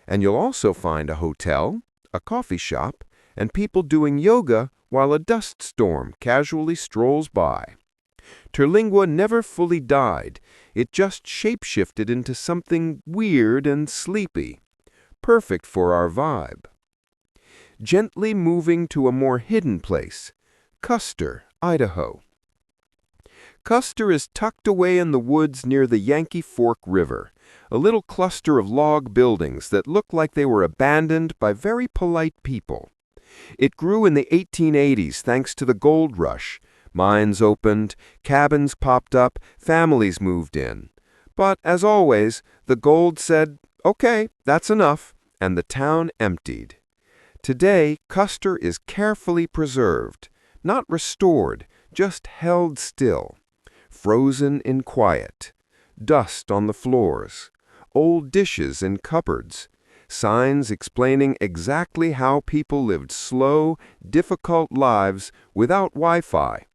And you'll also find a hotel, a coffee shop, and people doing yoga while a dust storm casually strolls by. Terlingua never fully died. It just shapeshifted into something weird and sleepy, perfect for our vibe. Gently moving to a more hidden place, Custer, Idaho. Custer is tucked away in the woods near the Yankee Fork River, a little cluster of log buildings that looked like they were abandoned by very polite people. It grew in the 1880s thanks to the gold rush. Mines opened, cabins popped up, families moved in. But, as always, the gold said, "Okay, that's enough," and the town emptied. Today, Custer is carefully preserved, not restored, just held still, frozen in quiet. Dust on the floors, old dishes in cupboards, signs explaining exactly how people lived slow, difficult lives without Wi-Fi.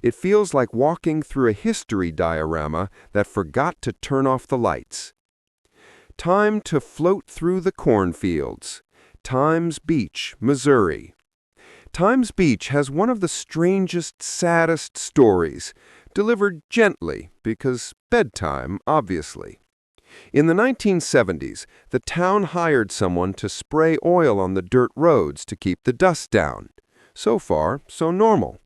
It feels like walking through a history diorama that forgot to turn off the lights. Time to float through the cornfields. Times Beach, Missouri. Times Beach has one of the strangest, saddest stories, delivered gently because bedtime, obviously. In the 1970s, the town hired someone to spray oil on the dirt roads to keep the dust down. So far, so normal.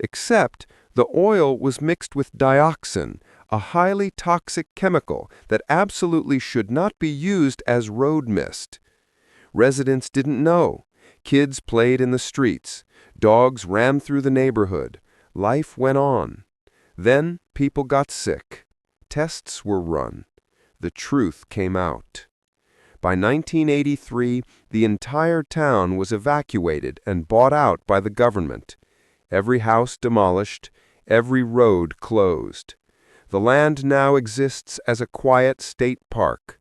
Except the oil was mixed with dioxin, a highly toxic chemical that absolutely should not be used as road mist. Residents didn't know. Kids played in the streets. Dogs ran through the neighborhood. Life went on. Then people got sick. Tests were run. The truth came out. By 1983, the entire town was evacuated and bought out by the government. Every house demolished, every road closed. The land now exists as a quiet state park.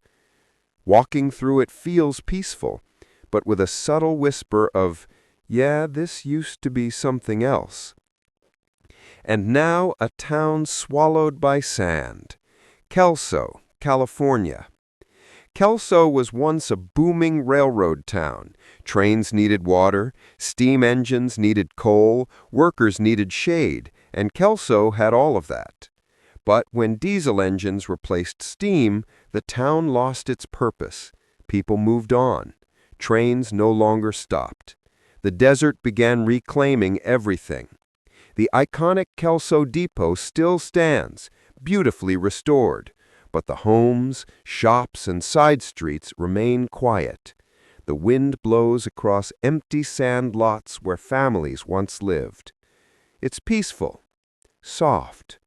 Walking through it feels peaceful, but with a subtle whisper of, "Yeah, this used to be something else." And now a town swallowed by sand. Kelso, California. Kelso was once a booming railroad town. Trains needed water, steam engines needed coal, workers needed shade, and Kelso had all of that. But when diesel engines replaced steam, the town lost its purpose. People moved on. Trains no longer stopped. The desert began reclaiming everything. The iconic Kelso Depot still stands, beautifully restored, but the homes, shops, and side streets remain quiet. The wind blows across empty sand lots where families once lived. It's peaceful, soft,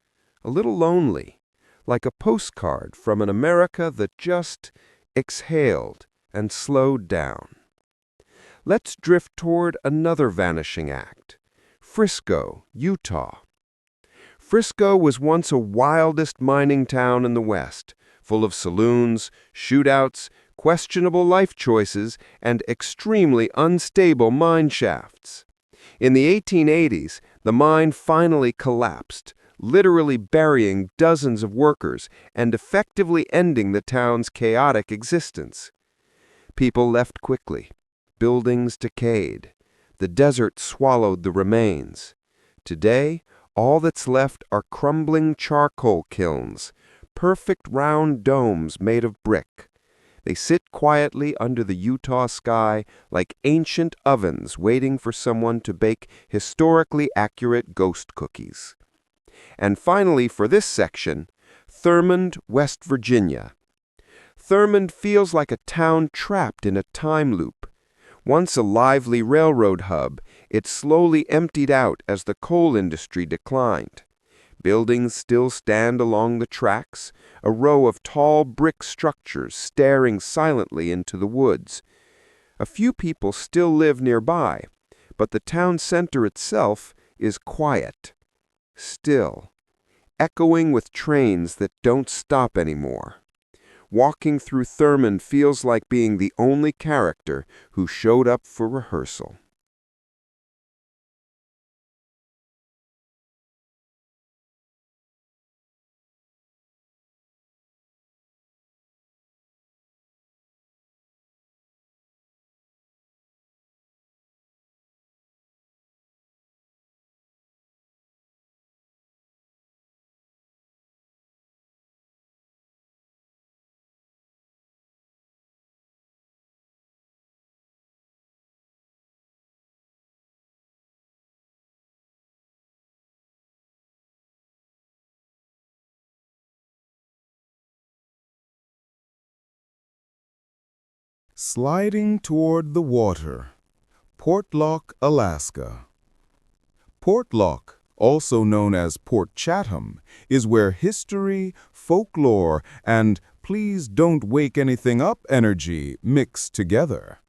a little lonely, like a postcard from an America that just exhaled and slowed down. Let's drift toward another vanishing act. Frisco, Utah. Frisco was once a wildest mining town in the West, full of saloons, shootouts, questionable life choices, and extremely unstable mine shafts. In the 1880s, the mine finally collapsed, literally burying dozens of workers and effectively ending the town's chaotic existence. People left quickly. Buildings decayed. The desert swallowed the remains. Today, all that's left are crumbling charcoal kilns, perfect round domes made of brick. They sit quietly under the Utah sky like ancient ovens waiting for someone to bake historically accurate ghost cookies. And finally, for this section, Thurmond, West Virginia. Thurmond feels like a town trapped in a time loop. Once a lively railroad hub, it slowly emptied out as the coal industry declined. Buildings still stand along the tracks, a row of tall brick structures staring silently into the woods. A few people still live nearby, but the town center itself is quiet, still, echoing with trains that don't stop anymore. Walking through Thurmond feels like being the only character who showed up for rehearsal. Sliding toward the water. Portlock, Alaska. Portlock, also known as Port Chatham, is where history, folklore, and please don't wake anything up energy mix together.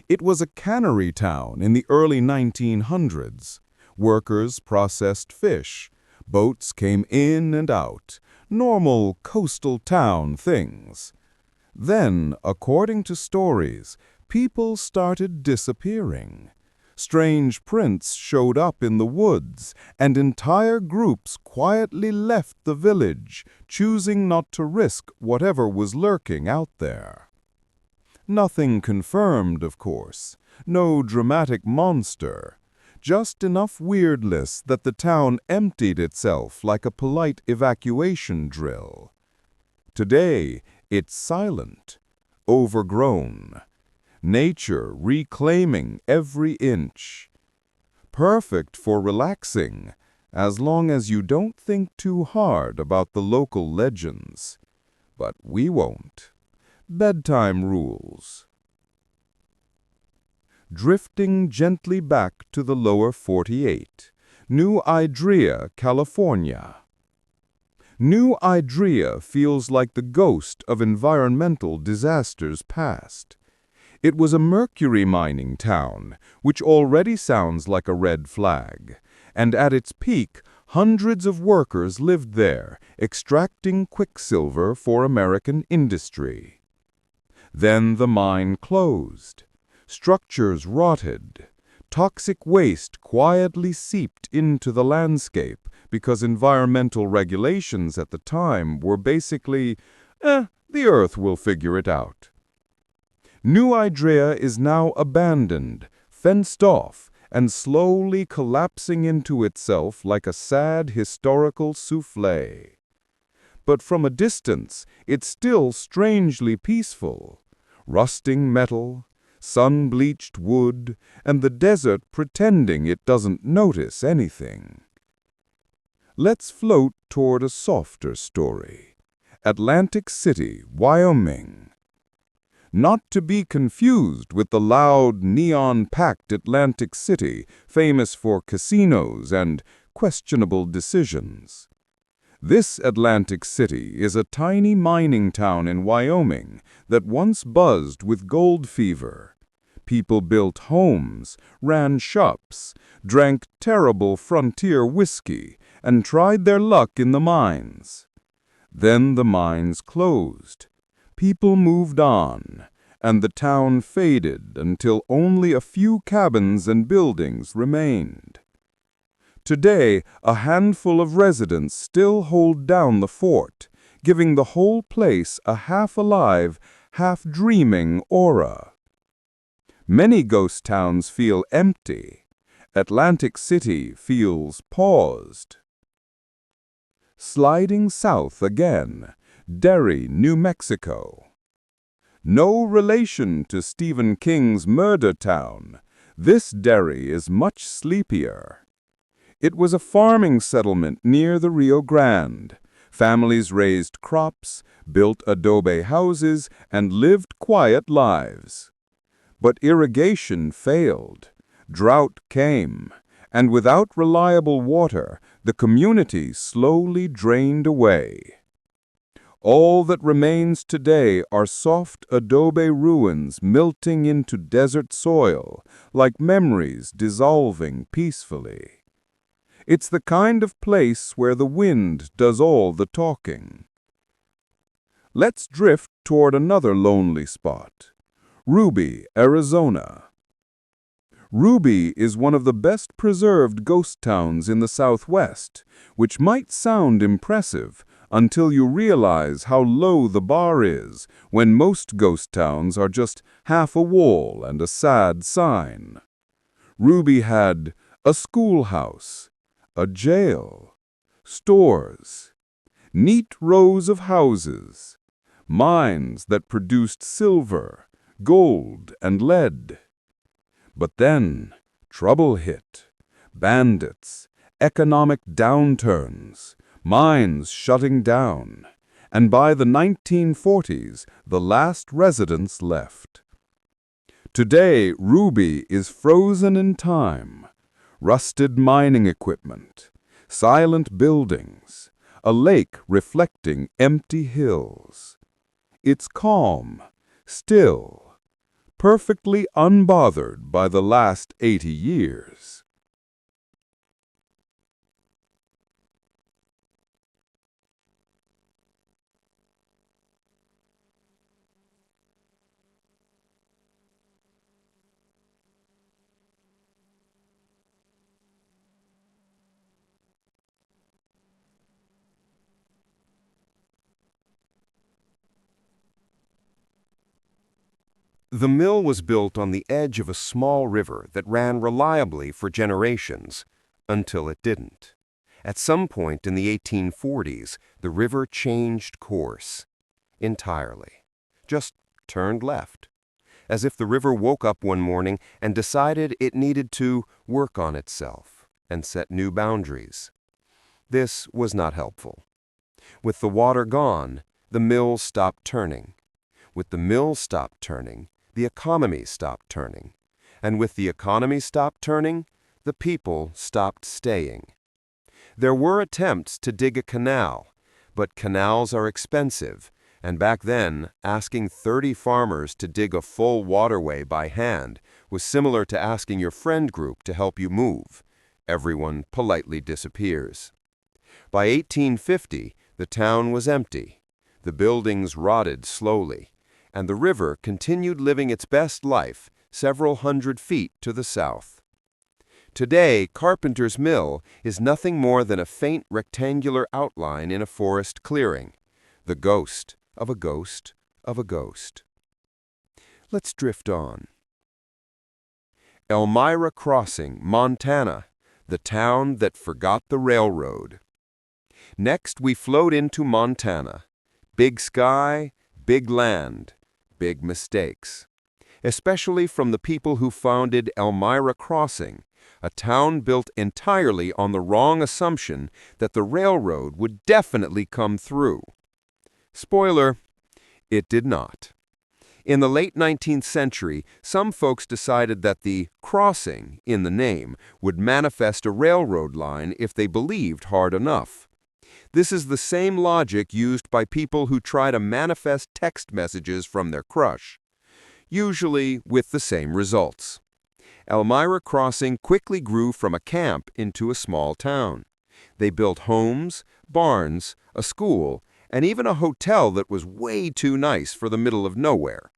It was a cannery town in the early 1900s. Workers processed fish. Boats came in and out. Normal coastal town things. Then, according to stories, people started disappearing. Strange prints showed up in the woods, and entire groups quietly left the village, choosing not to risk whatever was lurking out there. Nothing confirmed, of course. No dramatic monster. Just enough weirdness that the town emptied itself like a polite evacuation drill. Today, it's silent, overgrown. Nature reclaiming every inch. Perfect for relaxing, as long as you don't think too hard about the local legends. But we won't. Bedtime rules. Drifting gently back to the lower 48, New Idria, California. New Idria feels like the ghost of environmental disasters past. It was a mercury mining town, which already sounds like a red flag, and at its peak, hundreds of workers lived there, extracting quicksilver for American industry. Then the mine closed. Structures rotted. Toxic waste quietly seeped into the landscape because environmental regulations at the time were basically, the earth will figure it out. New Idria is now abandoned, fenced off, and slowly collapsing into itself like a sad historical souffle. But from a distance, it's still strangely peaceful. Rusting metal, sun-bleached wood, and the desert pretending it doesn't notice anything. Let's float toward a softer story. Atlantic City, Wyoming. Not to be confused with the loud, neon-packed Atlantic City, famous for casinos and questionable decisions. This Atlantic City is a tiny mining town in Wyoming that once buzzed with gold fever. People built homes, ran shops, drank terrible frontier whiskey, and tried their luck in the mines. Then the mines closed. People moved on, and the town faded until only a few cabins and buildings remained. Today, a handful of residents still hold down the fort, giving the whole place a half-alive, half-dreaming aura. Many ghost towns feel empty. Atlantic City feels paused. Sliding south again, Derry, New Mexico. No relation to Stephen King's Murder Town, this Derry is much sleepier. It was a farming settlement near the Rio Grande. Families raised crops, built adobe houses, and lived quiet lives. But irrigation failed. Drought came, and without reliable water, the community slowly drained away. All that remains today are soft adobe ruins melting into desert soil, like memories dissolving peacefully. It's the kind of place where the wind does all the talking. Let's drift toward another lonely spot. Ruby, Arizona. Ruby is one of the best preserved ghost towns in the Southwest, which might sound impressive until you realize how low the bar is when most ghost towns are just half a wall and a sad sign. Ruby had a schoolhouse, a jail, stores, neat rows of houses, mines that produced silver, gold, and lead. But then, trouble hit. Bandits, economic downturns, mines shutting down. And by the 1940s, the last residents left, Today, Ruby is frozen in time. Rusted mining equipment, silent buildings, a lake reflecting empty hills. It's calm, still, perfectly unbothered by the last 80 years. The mill was built on the edge of a small river that ran reliably for generations, until it didn't. At some point in the 1840s, the river changed course. Entirely. Just turned left. As if the river woke up one morning and decided it needed to work on itself and set new boundaries. This was not helpful. With the water gone, the mill stopped turning. With the mill stopped turning, the economy stopped turning. And with the economy stopped turning, the people stopped staying. There were attempts to dig a canal, but canals are expensive, and back then, asking 30 farmers to dig a full waterway by hand was similar to asking your friend group to help you move. Everyone politely disappears. By 1850, the town was empty. The buildings rotted slowly, and the river continued living its best life several hundred feet to the south. Today, Carpenter's Mill is nothing more than a faint rectangular outline in a forest clearing, the ghost of a ghost of a ghost. Let's drift on. Elmira Crossing, Montana, the town that forgot the railroad. Next, we float into Montana. Big sky, big land, big mistakes. Especially from the people who founded Elmira Crossing, a town built entirely on the wrong assumption that the railroad would definitely come through. Spoiler, it did not. In the late 19th century, some folks decided that the crossing in the name would manifest a railroad line if they believed hard enough. This is the same logic used by people who try to manifest text messages from their crush, usually with the same results. Elmira Crossing quickly grew from a camp into a small town. They built homes, barns, a school, and even a hotel that was way too nice for the middle of nowhere.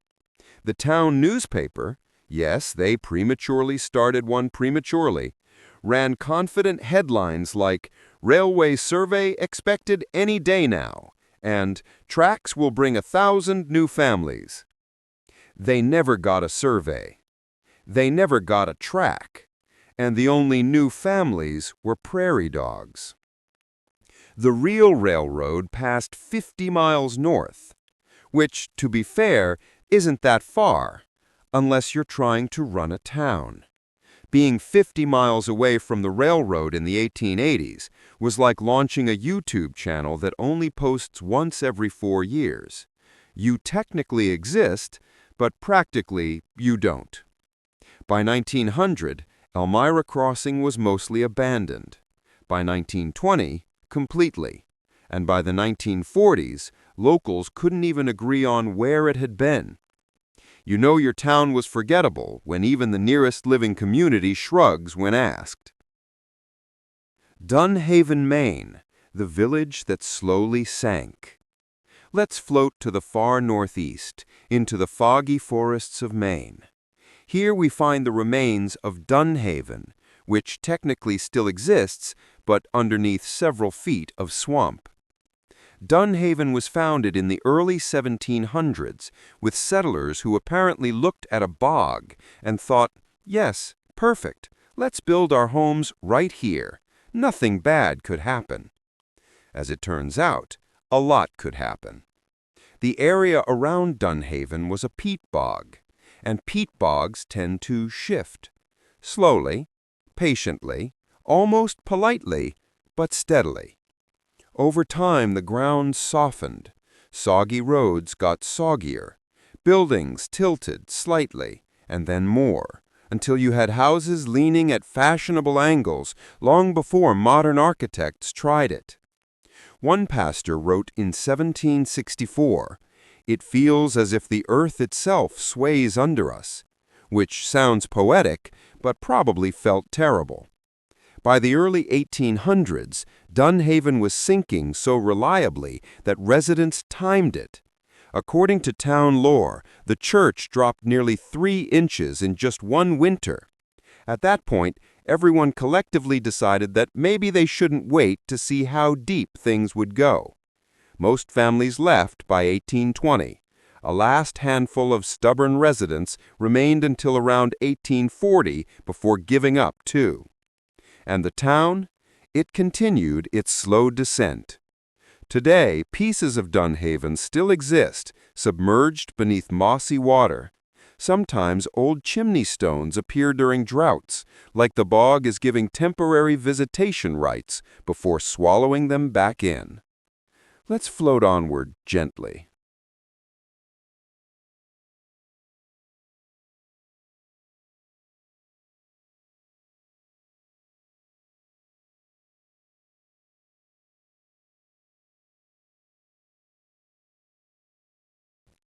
The town newspaper, yes, they prematurely started one prematurely, ran confident headlines like, "Railway survey expected any day now," and "Tracks will bring 1,000 new families." They never got a survey. They never got a track. And the only new families were prairie dogs. The real railroad passed 50 miles north, which, to be fair, isn't that far, unless you're trying to run a town. Being 50 miles away from the railroad in the 1880s was like launching a YouTube channel that only posts once every 4 years. You technically exist, but practically you don't. By 1900, Elmira Crossing was mostly abandoned. By 1920, completely. And by the 1940s, locals couldn't even agree on where it had been. You know your town was forgettable when even the nearest living community shrugs when asked. Dunhaven, Maine, the village that slowly sank. Let's float to the far northeast, into the foggy forests of Maine. Here we find the remains of Dunhaven, which technically still exists, but underneath several feet of swamp. Dunhaven was founded in the early 1700s with settlers who apparently looked at a bog and thought, "Yes, perfect, let's build our homes right here. Nothing bad could happen." As it turns out, a lot could happen. The area around Dunhaven was a peat bog, and peat bogs tend to shift. Slowly, patiently, almost politely, but steadily. Over time, the ground softened. Soggy roads got soggier. Buildings tilted slightly, and then more, until you had houses leaning at fashionable angles long before modern architects tried it. One pastor wrote in 1764, "It feels as if the earth itself sways under us," which sounds poetic, but probably felt terrible. By the early 1800s, Dunhaven was sinking so reliably that residents timed it. According to town lore, the church dropped nearly 3 inches in just one winter. At that point, everyone collectively decided that maybe they shouldn't wait to see how deep things would go. Most families left by 1820. A last handful of stubborn residents remained until around 1840 before giving up too. And the town? It continued its slow descent. Today, pieces of Dunhaven still exist, submerged beneath mossy water. Sometimes old chimney stones appear during droughts, like the bog is giving temporary visitation rights before swallowing them back in. Let's float onward gently.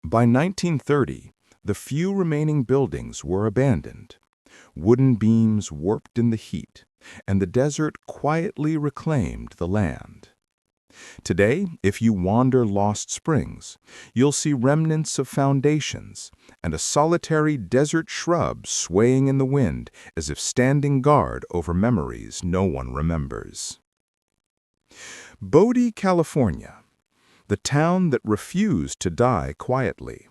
By 1930, the few remaining buildings were abandoned. Wooden beams warped in the heat, and the desert quietly reclaimed the land. Today, if you wander Lost Springs, you'll see remnants of foundations and a solitary desert shrub swaying in the wind as if standing guard over memories no one remembers. Bodie, California, the town that refused to die quietly.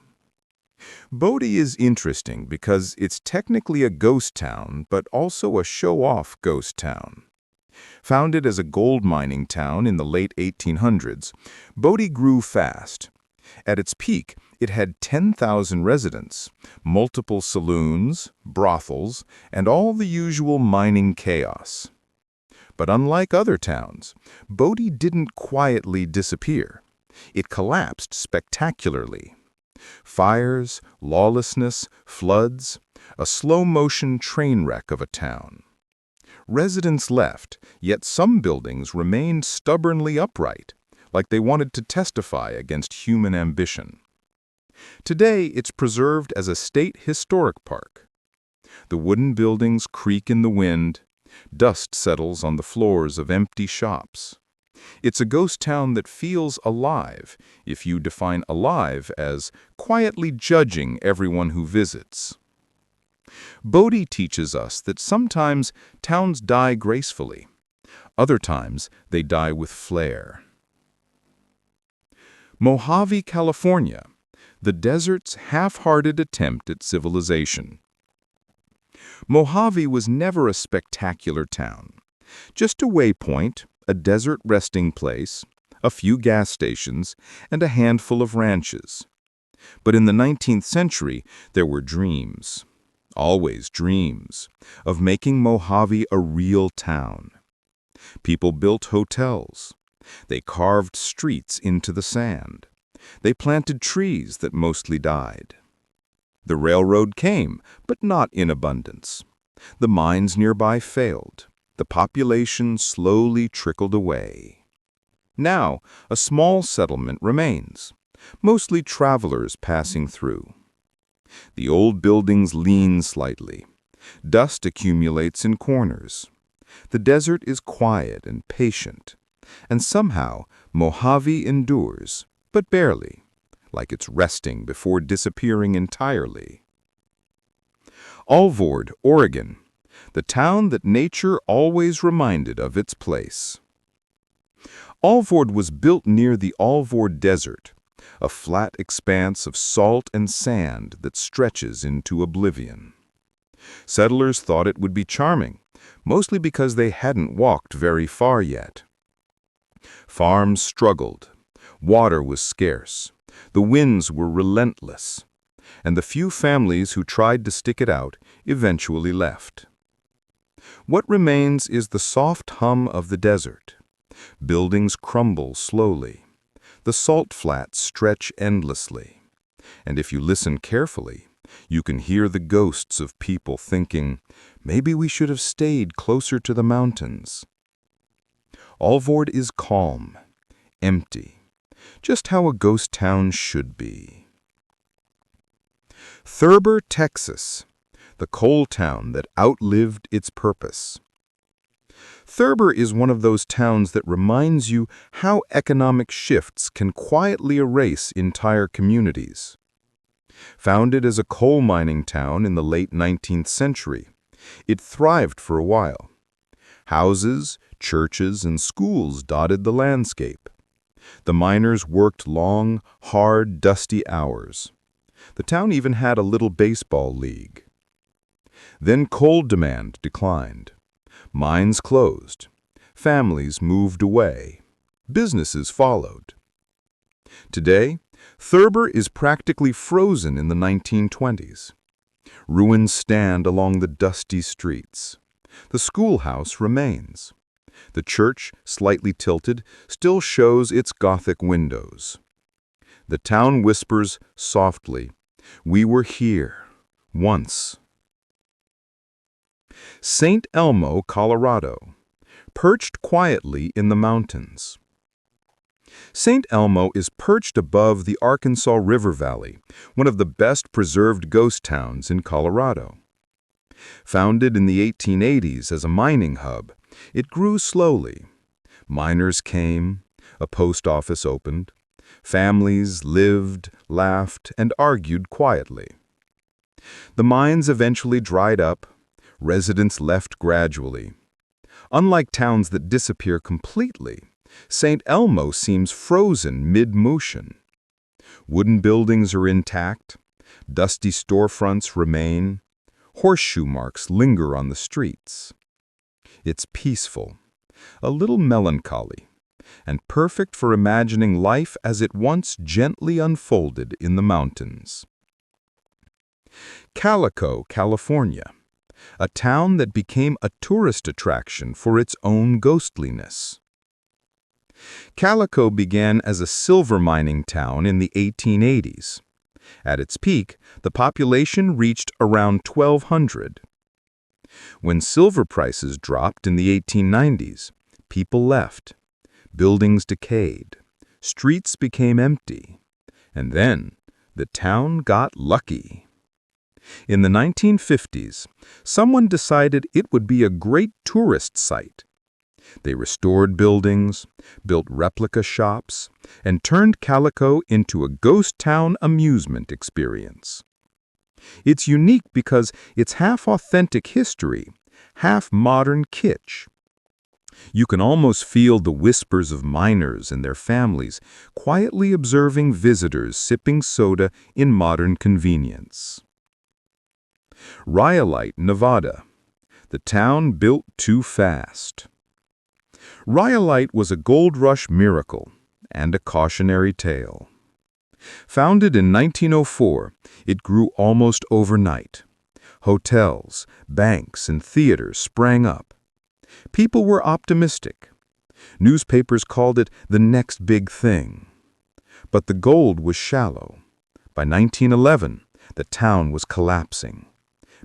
Bodie is interesting because it's technically a ghost town, but also a show-off ghost town. Founded as a gold mining town in the late 1800s, Bodie grew fast. At its peak, it had 10,000 residents, multiple saloons, brothels, and all the usual mining chaos. But unlike other towns, Bodie didn't quietly disappear. It collapsed spectacularly. Fires, lawlessness, floods, a slow-motion train wreck of a town. Residents left, yet some buildings remained stubbornly upright, like they wanted to testify against human ambition. Today, it's preserved as a state historic park. The wooden buildings creak in the wind, dust settles on the floors of empty shops. It's a ghost town that feels alive, if you define alive as quietly judging everyone who visits. Bodie teaches us that sometimes towns die gracefully. Other times, they die with flair. Mojave, California, the desert's half-hearted attempt at civilization. Mojave was never a spectacular town. Just a waypoint, a desert resting place, a few gas stations, and a handful of ranches. But in the 19th century, there were dreams, always dreams, of making Mojave a real town. People built hotels. They carved streets into the sand. They planted trees that mostly died. The railroad came, but not in abundance. The mines nearby failed. The population slowly trickled away. Now, a small settlement remains, mostly travelers passing through. The old buildings lean slightly. Dust accumulates in corners. The desert is quiet and patient, and somehow Mojave endures, but barely, like it's resting before disappearing entirely. Alvord, Oregon, the town that nature always reminded of its place. Alvord was built near the Alvord Desert, a flat expanse of salt and sand that stretches into oblivion. Settlers thought it would be charming, mostly because they hadn't walked very far yet. Farms struggled. Water was scarce. The winds were relentless. And the few families who tried to stick it out eventually left. What remains is the soft hum of the desert. Buildings crumble slowly. The salt flats stretch endlessly. And if you listen carefully, You can hear the ghosts of people thinking, maybe we should have stayed closer to the mountains. Alvord is calm, empty, just how a ghost town should be. Thurber, Texas, the coal town that outlived its purpose. Thurber is one of those towns that reminds you how economic shifts can quietly erase entire communities. Founded as a coal mining town in the late 19th century, it thrived for a while. Houses, churches, and schools dotted the landscape. The miners worked long, hard, dusty hours. The town even had a little baseball league. Then coal demand declined. Mines closed. Families moved away. Businesses followed. Today, Thurber is practically frozen in the 1920s. Ruins stand along the dusty streets. The schoolhouse remains. The church, slightly tilted, still shows its Gothic windows. The town whispers softly, "We were here, once." St. Elmo, Colorado, perched quietly in the mountains. St. Elmo is perched above the Arkansas River Valley, one of the best preserved ghost towns in Colorado. Founded in the 1880s as a mining hub, it grew slowly. Miners came, a post office opened, families lived, laughed, and argued quietly. The mines eventually dried up, residents left gradually. Unlike towns that disappear completely, St. Elmo seems frozen mid-motion. Wooden buildings are intact, dusty storefronts remain, horseshoe marks linger on the streets. It's peaceful, a little melancholy, and perfect for imagining life as it once gently unfolded in the mountains. Calico, California, a town that became a tourist attraction for its own ghostliness. Calico began as a silver mining town in the 1880s. At its peak, the population reached around 1,200. When silver prices dropped in the 1890s, people left. Buildings decayed. Streets became empty. And then, the town got lucky. In the 1950s, someone decided it would be a great tourist site. They restored buildings, built replica shops, and turned Calico into a ghost town amusement experience. It's unique because it's half authentic history, half modern kitsch. You can almost feel the whispers of miners and their families quietly observing visitors sipping soda in modern convenience. Rhyolite, Nevada, the town built too fast. Rhyolite was a gold rush miracle and a cautionary tale. Founded in 1904, it grew almost overnight. Hotels, banks, and theaters sprang up. People were optimistic. Newspapers called it the next big thing. But the gold was shallow. By 1911, the town was collapsing.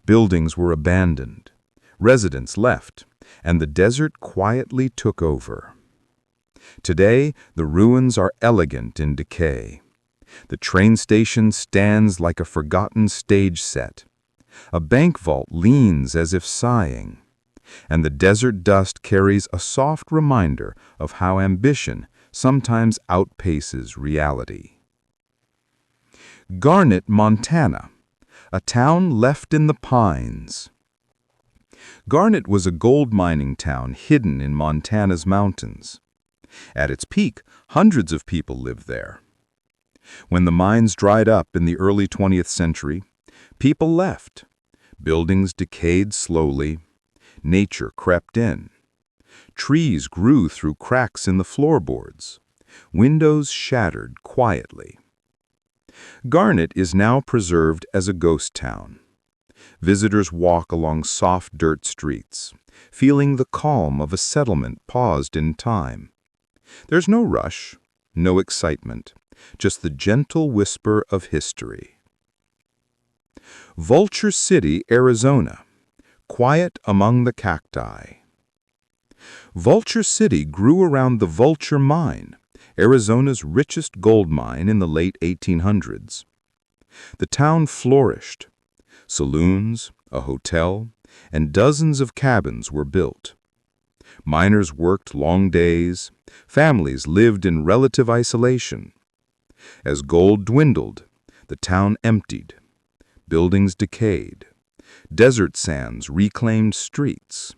Buildings were abandoned. Residents left, and the desert quietly took over. Today, the ruins are elegant in decay. The train station stands like a forgotten stage set. A bank vault leans as if sighing. And the desert dust carries a soft reminder of how ambition sometimes outpaces reality. Garnet, Montana, a town left in the pines. Garnet was a gold mining town hidden in Montana's mountains. At its peak, hundreds of people lived there. When the mines dried up in the early 20th century, people left. Buildings decayed slowly. Nature crept in. Trees grew through cracks in the floorboards. Windows shattered quietly. Garnet is now preserved as a ghost town. Visitors walk along soft dirt streets, feeling the calm of a settlement paused in time. There's no rush, no excitement, just the gentle whisper of history. Vulture City, Arizona. Quiet among the cacti. Vulture City grew around the Vulture Mine, Arizona's richest gold mine in the late 1800s. The town flourished. Saloons, a hotel, and dozens of cabins were built. Miners worked long days. Families lived in relative isolation. As gold dwindled, the town emptied. Buildings decayed. Desert sands reclaimed streets.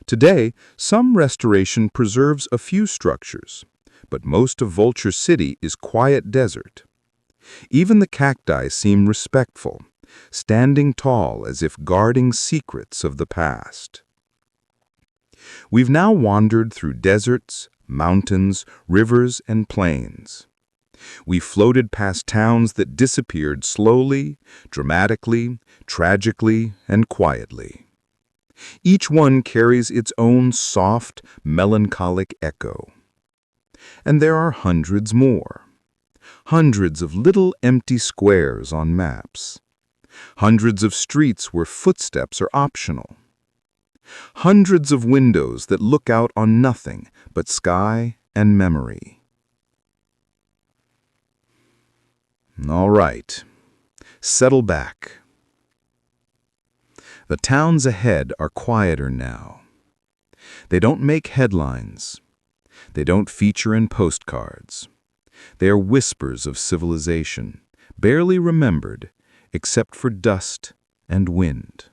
Today, some restoration preserves a few structures, but most of Vulture City is quiet desert. Even the cacti seem respectful, standing tall as if guarding secrets of the past. We've now wandered through deserts, mountains, rivers, and plains. We floated past towns that disappeared slowly, dramatically, tragically, and quietly. Each one carries its own soft, melancholic echo. And there are hundreds more. Hundreds of little empty squares on maps. Hundreds of streets where footsteps are optional. Hundreds of windows that look out on nothing but sky and memory. All right, settle back. The towns ahead are quieter now. They don't make headlines. They don't feature in postcards. They are whispers of civilization, barely remembered, except for dust and wind.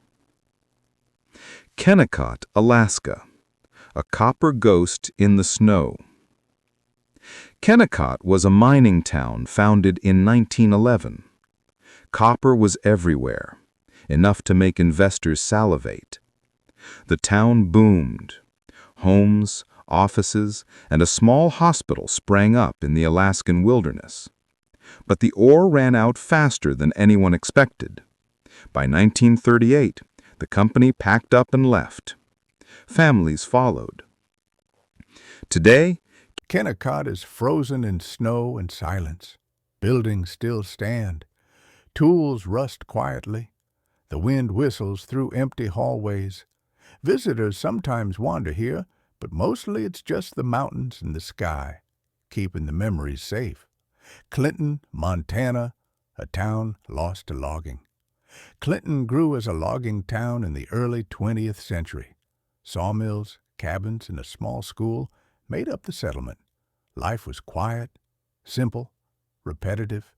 Kennecott, Alaska, a copper ghost in the snow. Kennecott was a mining town founded in 1911. Copper was everywhere, enough to make investors salivate. The town boomed. Homes, offices, and a small hospital sprang up in the Alaskan wilderness. But the ore ran out faster than anyone expected. By 1938, the company packed up and left. Families followed. Today, Kennecott is frozen in snow and silence. Buildings still stand. Tools rust quietly. The wind whistles through empty hallways. Visitors sometimes wander here, but mostly it's just the mountains and the sky, keeping the memories safe. Clinton, Montana, a town lost to logging. Clinton grew as a logging town in the early 20th century. Sawmills, cabins, and a small school made up the settlement. Life was quiet, simple, repetitive.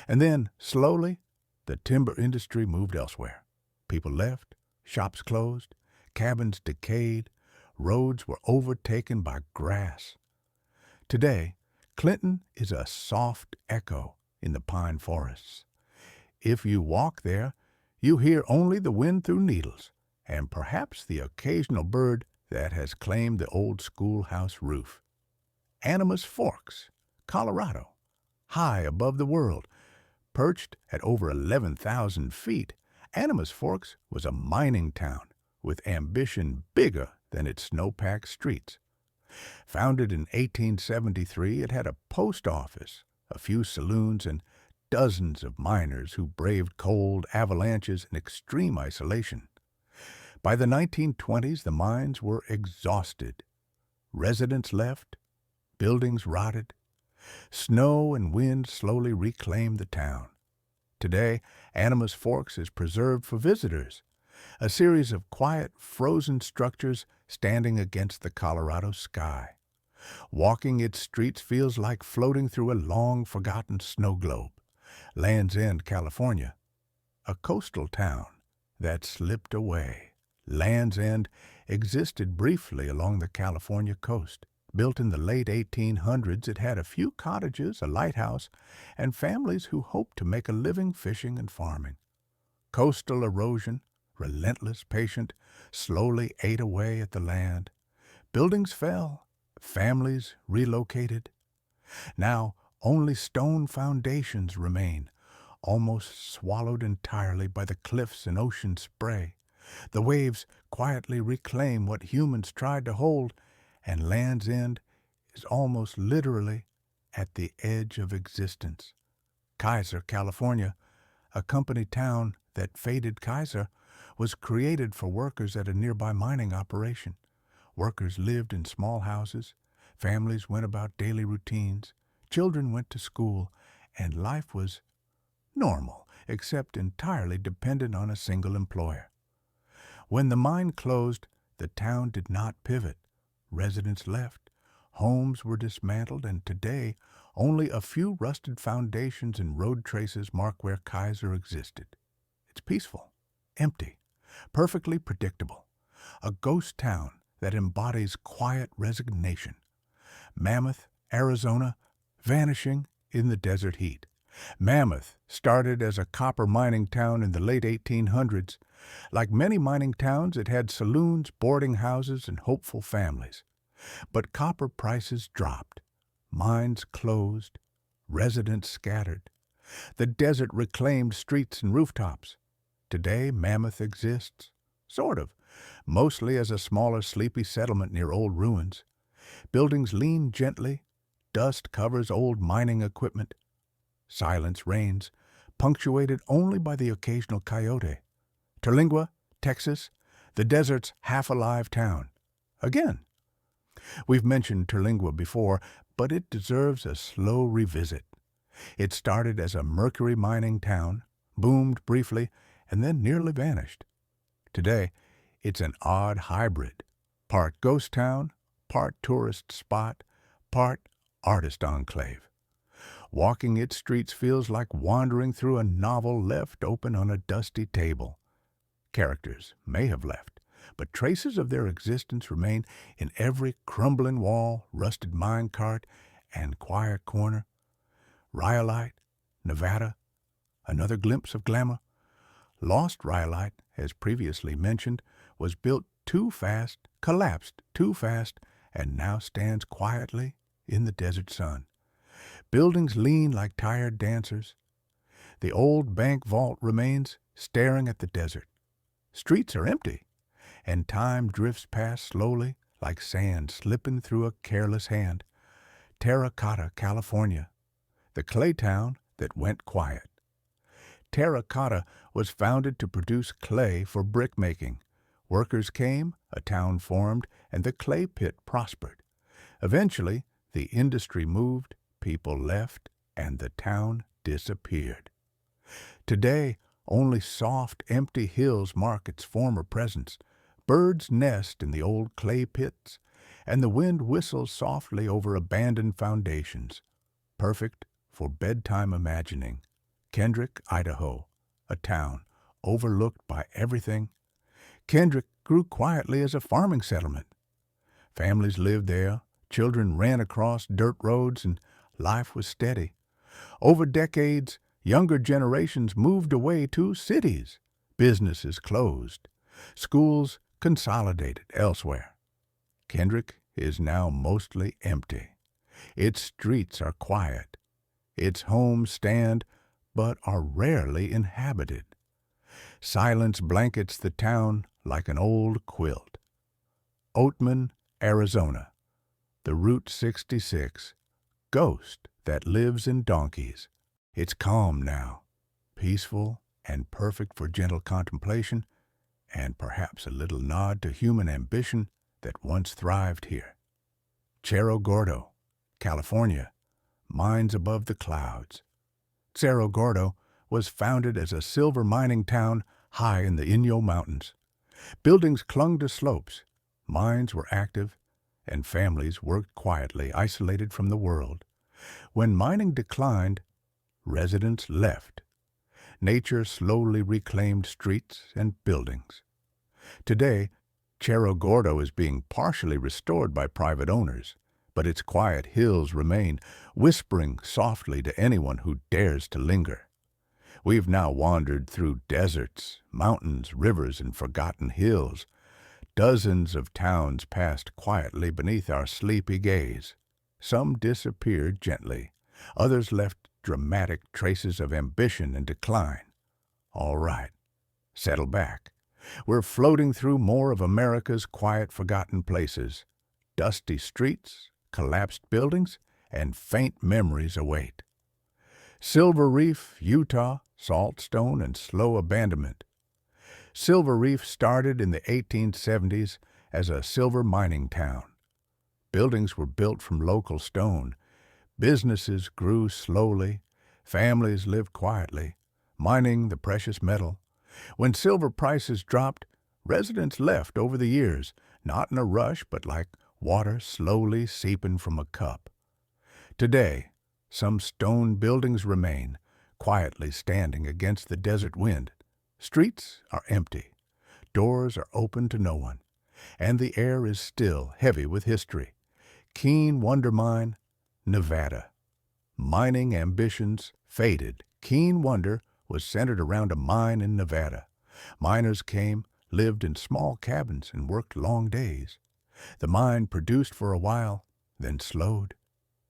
And then, slowly, the timber industry moved elsewhere. People left, shops closed, cabins decayed, roads were overtaken by grass. Today, Clinton is a soft echo in the pine forests. If you walk there, you hear only the wind through needles and perhaps the occasional bird that has claimed the old schoolhouse roof. Animas Forks, Colorado, high above the world, perched at over 11,000 feet, Animas Forks was a mining town with ambition bigger than its snow-packed streets. Founded in 1873, it had a post office, a few saloons, and dozens of miners who braved cold, avalanches, and extreme isolation. By the 1920s, the mines were exhausted. Residents left, buildings rotted. Snow and wind slowly reclaimed the town. Today, Animas Forks is preserved for visitors, a series of quiet, frozen structures standing against the Colorado sky. Walking its streets feels like floating through a long-forgotten snow globe. Land's End, California, a coastal town that slipped away. Land's End existed briefly along the California coast. Built in the late 1800s, it had a few cottages, a lighthouse, and families who hoped to make a living fishing and farming. Coastal erosion, relentless, patient, slowly ate away at the land. Buildings fell, families relocated. Now only stone foundations remain, almost swallowed entirely by the cliffs and ocean spray. The waves quietly reclaim what humans tried to hold, and Land's End is almost literally at the edge of existence. Kaiser, California, a company town that faded Kaiser, was created for workers at a nearby mining operation. Workers lived in small houses, families went about daily routines, children went to school, and life was normal, except entirely dependent on a single employer. When the mine closed, the town did not pivot. Residents left, homes were dismantled, and today only a few rusted foundations and road traces mark where Kaiser existed. It's peaceful, empty, perfectly predictable. A ghost town that embodies quiet resignation. Mammoth, Arizona, vanishing in the desert heat. Mammoth started as a copper mining town in the late 1800s. Like many mining towns, it had saloons, boarding houses, and hopeful families. But copper prices dropped. Mines closed. Residents scattered. The desert reclaimed streets and rooftops. Today, Mammoth exists, sort of, mostly as a smaller, sleepy settlement near old ruins. Buildings lean gently. Dust covers old mining equipment. Silence reigns, punctuated only by the occasional coyote. Terlingua, Texas, the desert's half-alive town. Again. We've mentioned Terlingua before, but it deserves a slow revisit. It started as a mercury mining town, boomed briefly, and then nearly vanished. Today, it's an odd hybrid, part ghost town, part tourist spot, part artist enclave. Walking its streets feels like wandering through a novel left open on a dusty table. Characters may have left, but traces of their existence remain in every crumbling wall, rusted mine cart, and quiet corner. Rhyolite, Nevada, another glimpse of glamour. Lost Rhyolite, as previously mentioned, was built too fast, collapsed too fast, and now stands quietly in the desert sun. Buildings lean like tired dancers. The old bank vault remains, staring at the desert. Streets are empty, and time drifts past slowly, like sand slipping through a careless hand. Terracotta, California, the clay town that went quiet. Terracotta was founded to produce clay for brickmaking. Workers came, a town formed, and the clay pit prospered. Eventually, the industry moved, people left, and the town disappeared. Today, only soft, empty hills mark its former presence. Birds nest in the old clay pits, and the wind whistles softly over abandoned foundations. Perfect for bedtime imagining. Kendrick, Idaho, a town overlooked by everything. Kendrick grew quietly as a farming settlement. Families lived there, children ran across dirt roads, and life was steady. Over decades, younger generations moved away to cities. Businesses closed. Schools consolidated elsewhere. Kendrick is now mostly empty. Its streets are quiet. Its homes stand, but are rarely inhabited. Silence blankets the town like an old quilt. Oatman, Arizona, the Route 66, ghost that lives in donkeys. It's calm now, peaceful and perfect for gentle contemplation, and perhaps a little nod to human ambition that once thrived here. Cerro Gordo, California, mines above the clouds. Cerro Gordo was founded as a silver mining town high in the Inyo Mountains. Buildings clung to slopes, mines were active, and families worked quietly, isolated from the world. When mining declined, residents left. Nature slowly reclaimed streets and buildings. Today, Cerro Gordo is being partially restored by private owners, but its quiet hills remain, whispering softly to anyone who dares to linger. We've now wandered through deserts, mountains, rivers, and forgotten hills. Dozens of towns passed quietly beneath our sleepy gaze. Some disappeared gently. Others left dramatic traces of ambition and decline. All right, settle back. We're floating through more of America's quiet, forgotten places. Dusty streets, collapsed buildings, and faint memories await. Silver Reef, Utah, saltstone and slow abandonment. Silver Reef started in the 1870s as a silver mining town. Buildings were built from local stone. Businesses grew slowly. Families lived quietly, mining the precious metal. When silver prices dropped, residents left over the years, not in a rush, but like water slowly seeping from a cup. Today, some stone buildings remain, quietly standing against the desert wind. Streets are empty. Doors are open to no one. And the air is still heavy with history. Keen Wonder Mine, Nevada. Mining ambitions faded. Keen Wonder was centered around a mine in Nevada. Miners came, lived in small cabins, and worked long days. The mine produced for a while, then slowed.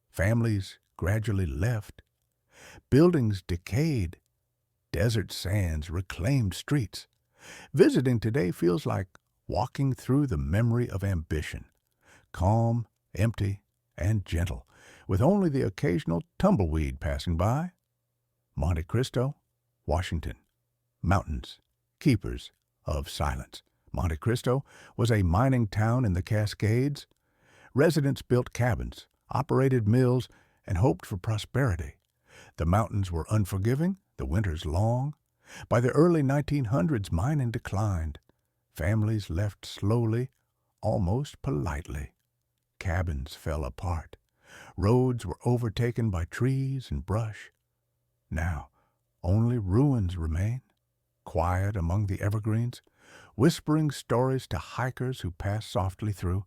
Families gradually left. Buildings decayed. Desert sands reclaimed streets. Visiting today feels like walking through the memory of ambition. Calm, empty, and gentle, with only the occasional tumbleweed passing by. Monte Cristo, Washington. Mountains, keepers of silence. Monte Cristo was a mining town in the Cascades. Residents built cabins, operated mills, and hoped for prosperity. The mountains were unforgiving, the winters long. By the early 1900s, mining declined. Families left slowly, almost politely. Cabins fell apart. Roads were overtaken by trees and brush. Now, only ruins remain, quiet among the evergreens, whispering stories to hikers who pass softly through.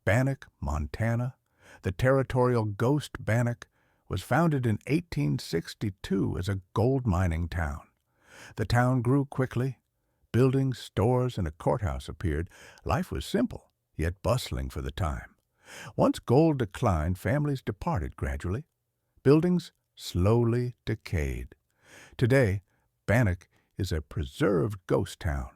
Bannack, Montana, the territorial ghost Bannack, was founded in 1862 as a gold mining town. The town grew quickly. Buildings, stores, and a courthouse appeared. Life was simple, yet bustling for the time. Once gold declined, families departed gradually. Buildings slowly decayed. Today, Bannack is a preserved ghost town,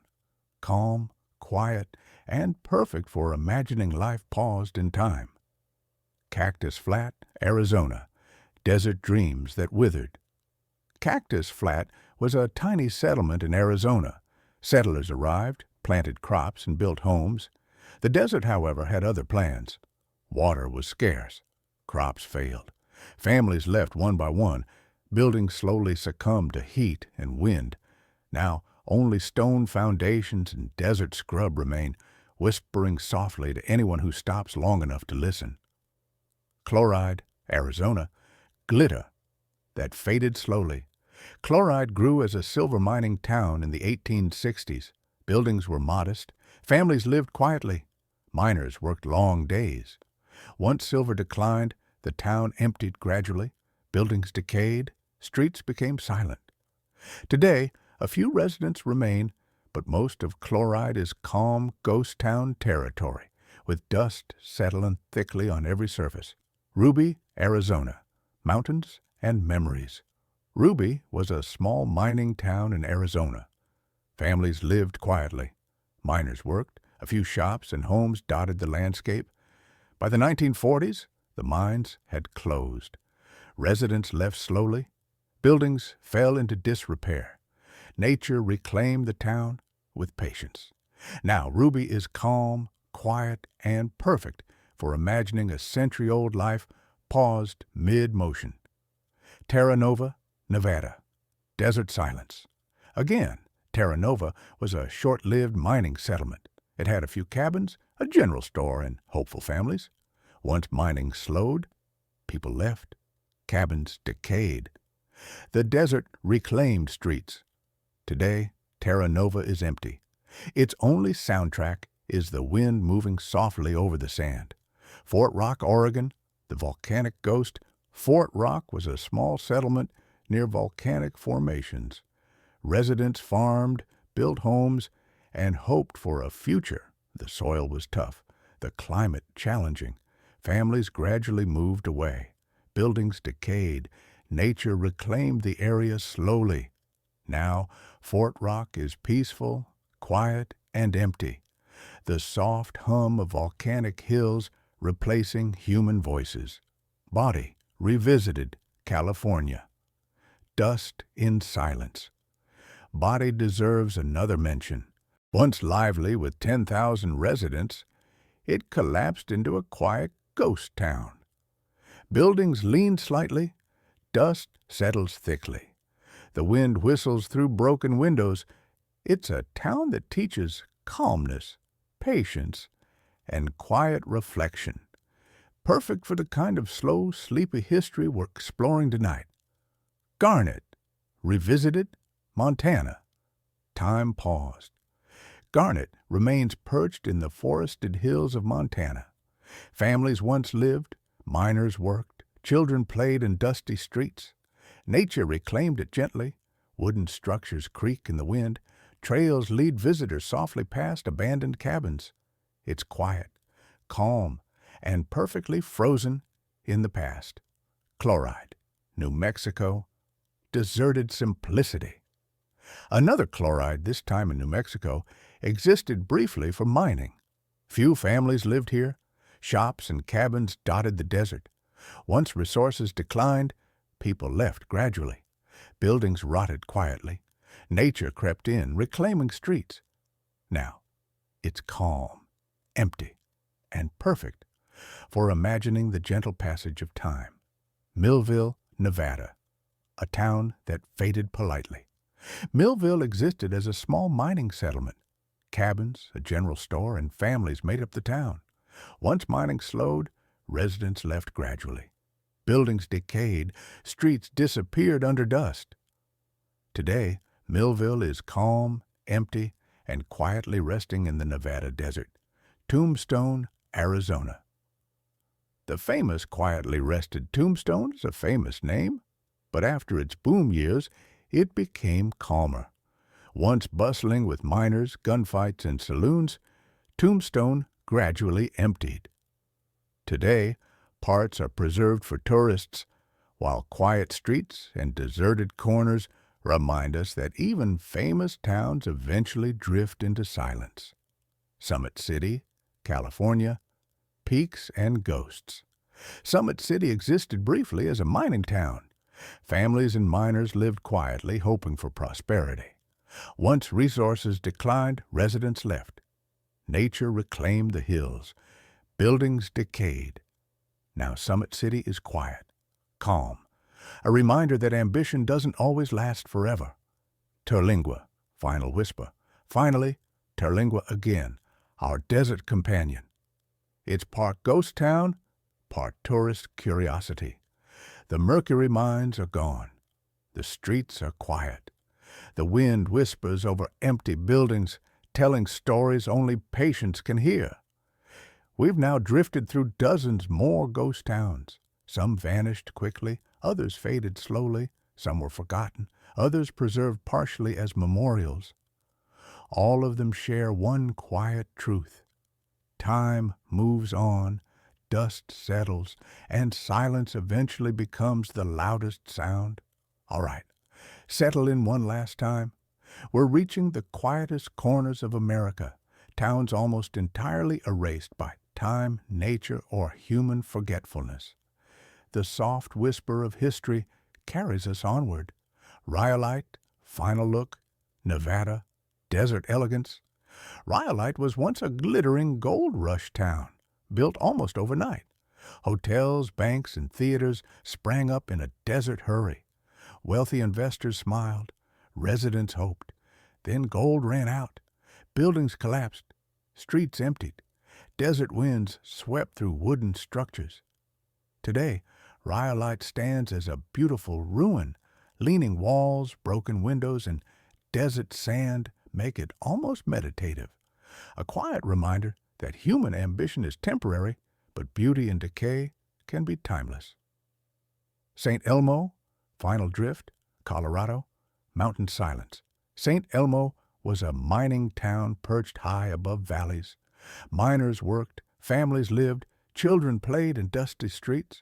calm, quiet, and perfect for imagining life paused in time. Cactus Flat, Arizona, desert dreams that withered. Cactus Flat was a tiny settlement in Arizona. Settlers arrived, planted crops, and built homes. The desert, however, had other plans. Water was scarce. Crops failed. Families left one by one. Buildings slowly succumbed to heat and wind. Now only stone foundations and desert scrub remain, whispering softly to anyone who stops long enough to listen. Chloride, Arizona, glitter that faded slowly. Chloride grew as a silver mining town in the 1860s. Buildings were modest. Families lived quietly. Miners worked long days. Once silver declined, the town emptied gradually. Buildings decayed. Streets became silent. Today, a few residents remain, but most of Chloride is calm ghost town territory, with dust settling thickly on every surface. Ruby, Arizona, mountains and memories. Ruby was a small mining town in Arizona. Families lived quietly. Miners worked. A few shops and homes dotted the landscape. By the 1940s, the mines had closed. Residents left slowly. Buildings fell into disrepair. Nature reclaimed the town with patience. Now Ruby is calm, quiet, and perfect for imagining a century-old life paused mid-motion. Terra Nova, Nevada. Desert silence. Again, Terra Nova was a short-lived mining settlement. It had a few cabins, a general store, and hopeful families. Once mining slowed, people left. Cabins decayed. The desert reclaimed streets. Today, Terra Nova is empty. Its only soundtrack is the wind moving softly over the sand. Fort Rock, Oregon, the volcanic ghost. Fort Rock was a small settlement near volcanic formations. Residents farmed, built homes, and hoped for a future. The soil was tough, the climate challenging. Families gradually moved away. Buildings decayed. Nature reclaimed the area slowly. Now, Fort Rock is peaceful, quiet, and empty. The soft hum of volcanic hills replacing human voices. Body revisited, California. dust in silence. Body deserves another mention. Once lively with 10,000 residents, it collapsed into a quiet ghost town. Buildings lean slightly, dust settles thickly. The wind whistles through broken windows. It's a town that teaches calmness, patience, and quiet reflection. Perfect for the kind of slow, sleepy history we're exploring tonight. Garnet, revisited, Montana. Time paused. Garnet remains perched in the forested hills of Montana. Families once lived, miners worked, children played in dusty streets. Nature reclaimed it gently. Wooden structures creak in the wind. Trails lead visitors softly past abandoned cabins. It's quiet, calm, and perfectly frozen in the past. Chloride, New Mexico, deserted simplicity. Another chloride, this time in New Mexico, existed briefly for mining. Few families lived here. Shops and cabins dotted the desert. Once resources declined, people left gradually. Buildings rotted quietly. Nature crept in, reclaiming streets. Now, it's calm, empty, and perfect for imagining the gentle passage of time. Millville, Nevada, a town that faded politely. Millville existed as a small mining settlement. Cabins, a general store, and families made up the town. Once mining slowed, residents left gradually. Buildings decayed, streets disappeared under dust. Today, Millville is calm, empty, and quietly resting in the Nevada desert. Tombstone, Arizona. The famous quietly rested Tombstone is a famous name, but after its boom years, it became calmer. Once bustling with miners, gunfights, and saloons, Tombstone gradually emptied. Today, parts are preserved for tourists, while quiet streets and deserted corners remind us that even famous towns eventually drift into silence. Summit City, California, peaks and ghosts. Summit City existed briefly as a mining town. Families and miners lived quietly, hoping for prosperity. Once resources declined, residents left. Nature reclaimed the hills. Buildings decayed. Now Summit City is quiet, calm, a reminder that ambition doesn't always last forever. Terlingua, final whisper. Finally, Terlingua again, our desert companion. It's part ghost town, part tourist curiosity. The mercury mines are gone. The streets are quiet. The wind whispers over empty buildings, telling stories only patience can hear. We've now drifted through dozens more ghost towns. Some vanished quickly, others faded slowly, some were forgotten, others preserved partially as memorials. All of them share one quiet truth. Time moves on, dust settles, and silence eventually becomes the loudest sound. All right, settle in one last time. We're reaching the quietest corners of America, towns almost entirely erased by time, nature, or human forgetfulness. The soft whisper of history carries us onward. Rhyolite, Final Look, Nevada, Desert Elegance. Rhyolite was once a glittering gold rush town, built almost overnight. Hotels, banks, and theaters sprang up in a desert hurry. Wealthy investors smiled. Residents hoped. Then gold ran out. Buildings collapsed. Streets emptied. Desert winds swept through wooden structures. Today, Rhyolite stands as a beautiful ruin. Leaning walls, broken windows, and desert sand make it almost meditative. A quiet reminder that human ambition is temporary, but beauty and decay can be timeless. St. Elmo, Final Drift, Colorado, mountain silence. St. Elmo was a mining town perched high above valleys. Miners worked, families lived, children played in dusty streets.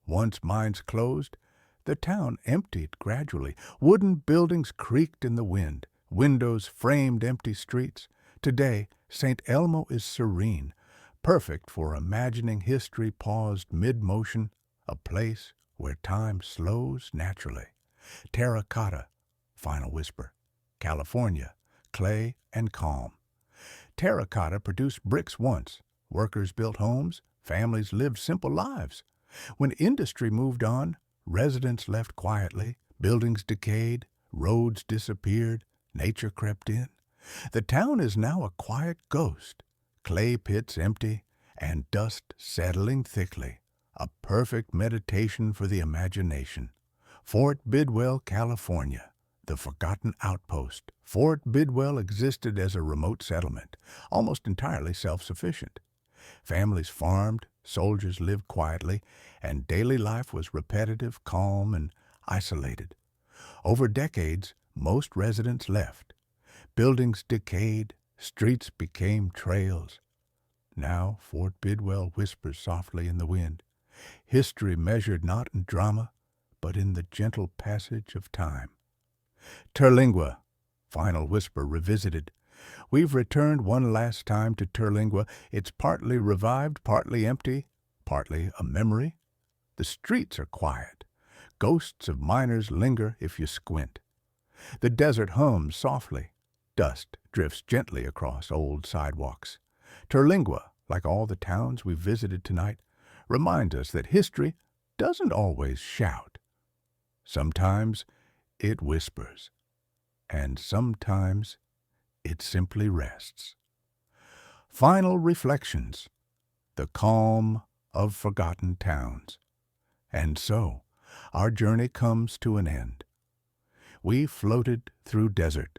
Once mines closed, the town emptied gradually. Wooden buildings creaked in the wind. Windows framed empty streets. Today, St. Elmo is serene, perfect for imagining history paused mid-motion, a place where time slows naturally. Terracotta, final whisper. California, clay and calm. Terracotta produced bricks once. Workers built homes, families lived simple lives. When industry moved on, residents left quietly, buildings decayed, roads disappeared, nature crept in. The town is now a quiet ghost, clay pits empty, and dust settling thickly. A perfect meditation for the imagination. Fort Bidwell, California, the forgotten outpost. Fort Bidwell existed as a remote settlement, almost entirely self-sufficient. Families farmed, soldiers lived quietly, and daily life was repetitive, calm, and isolated. Over decades, most residents left. Buildings decayed, streets became trails. Now Fort Bidwell whispers softly in the wind. History measured not in drama, but in the gentle passage of time. Terlingua, final whisper revisited. We've returned one last time to Terlingua. It's partly revived, partly empty, partly a memory. The streets are quiet. Ghosts of miners linger if you squint. The desert hums softly. Dust drifts gently across old sidewalks. Terlingua, like all the towns we've visited tonight, reminds us that history doesn't always shout. Sometimes it whispers, and sometimes it simply rests. Final reflections, the calm of forgotten towns. And so, our journey comes to an end. We floated through desert,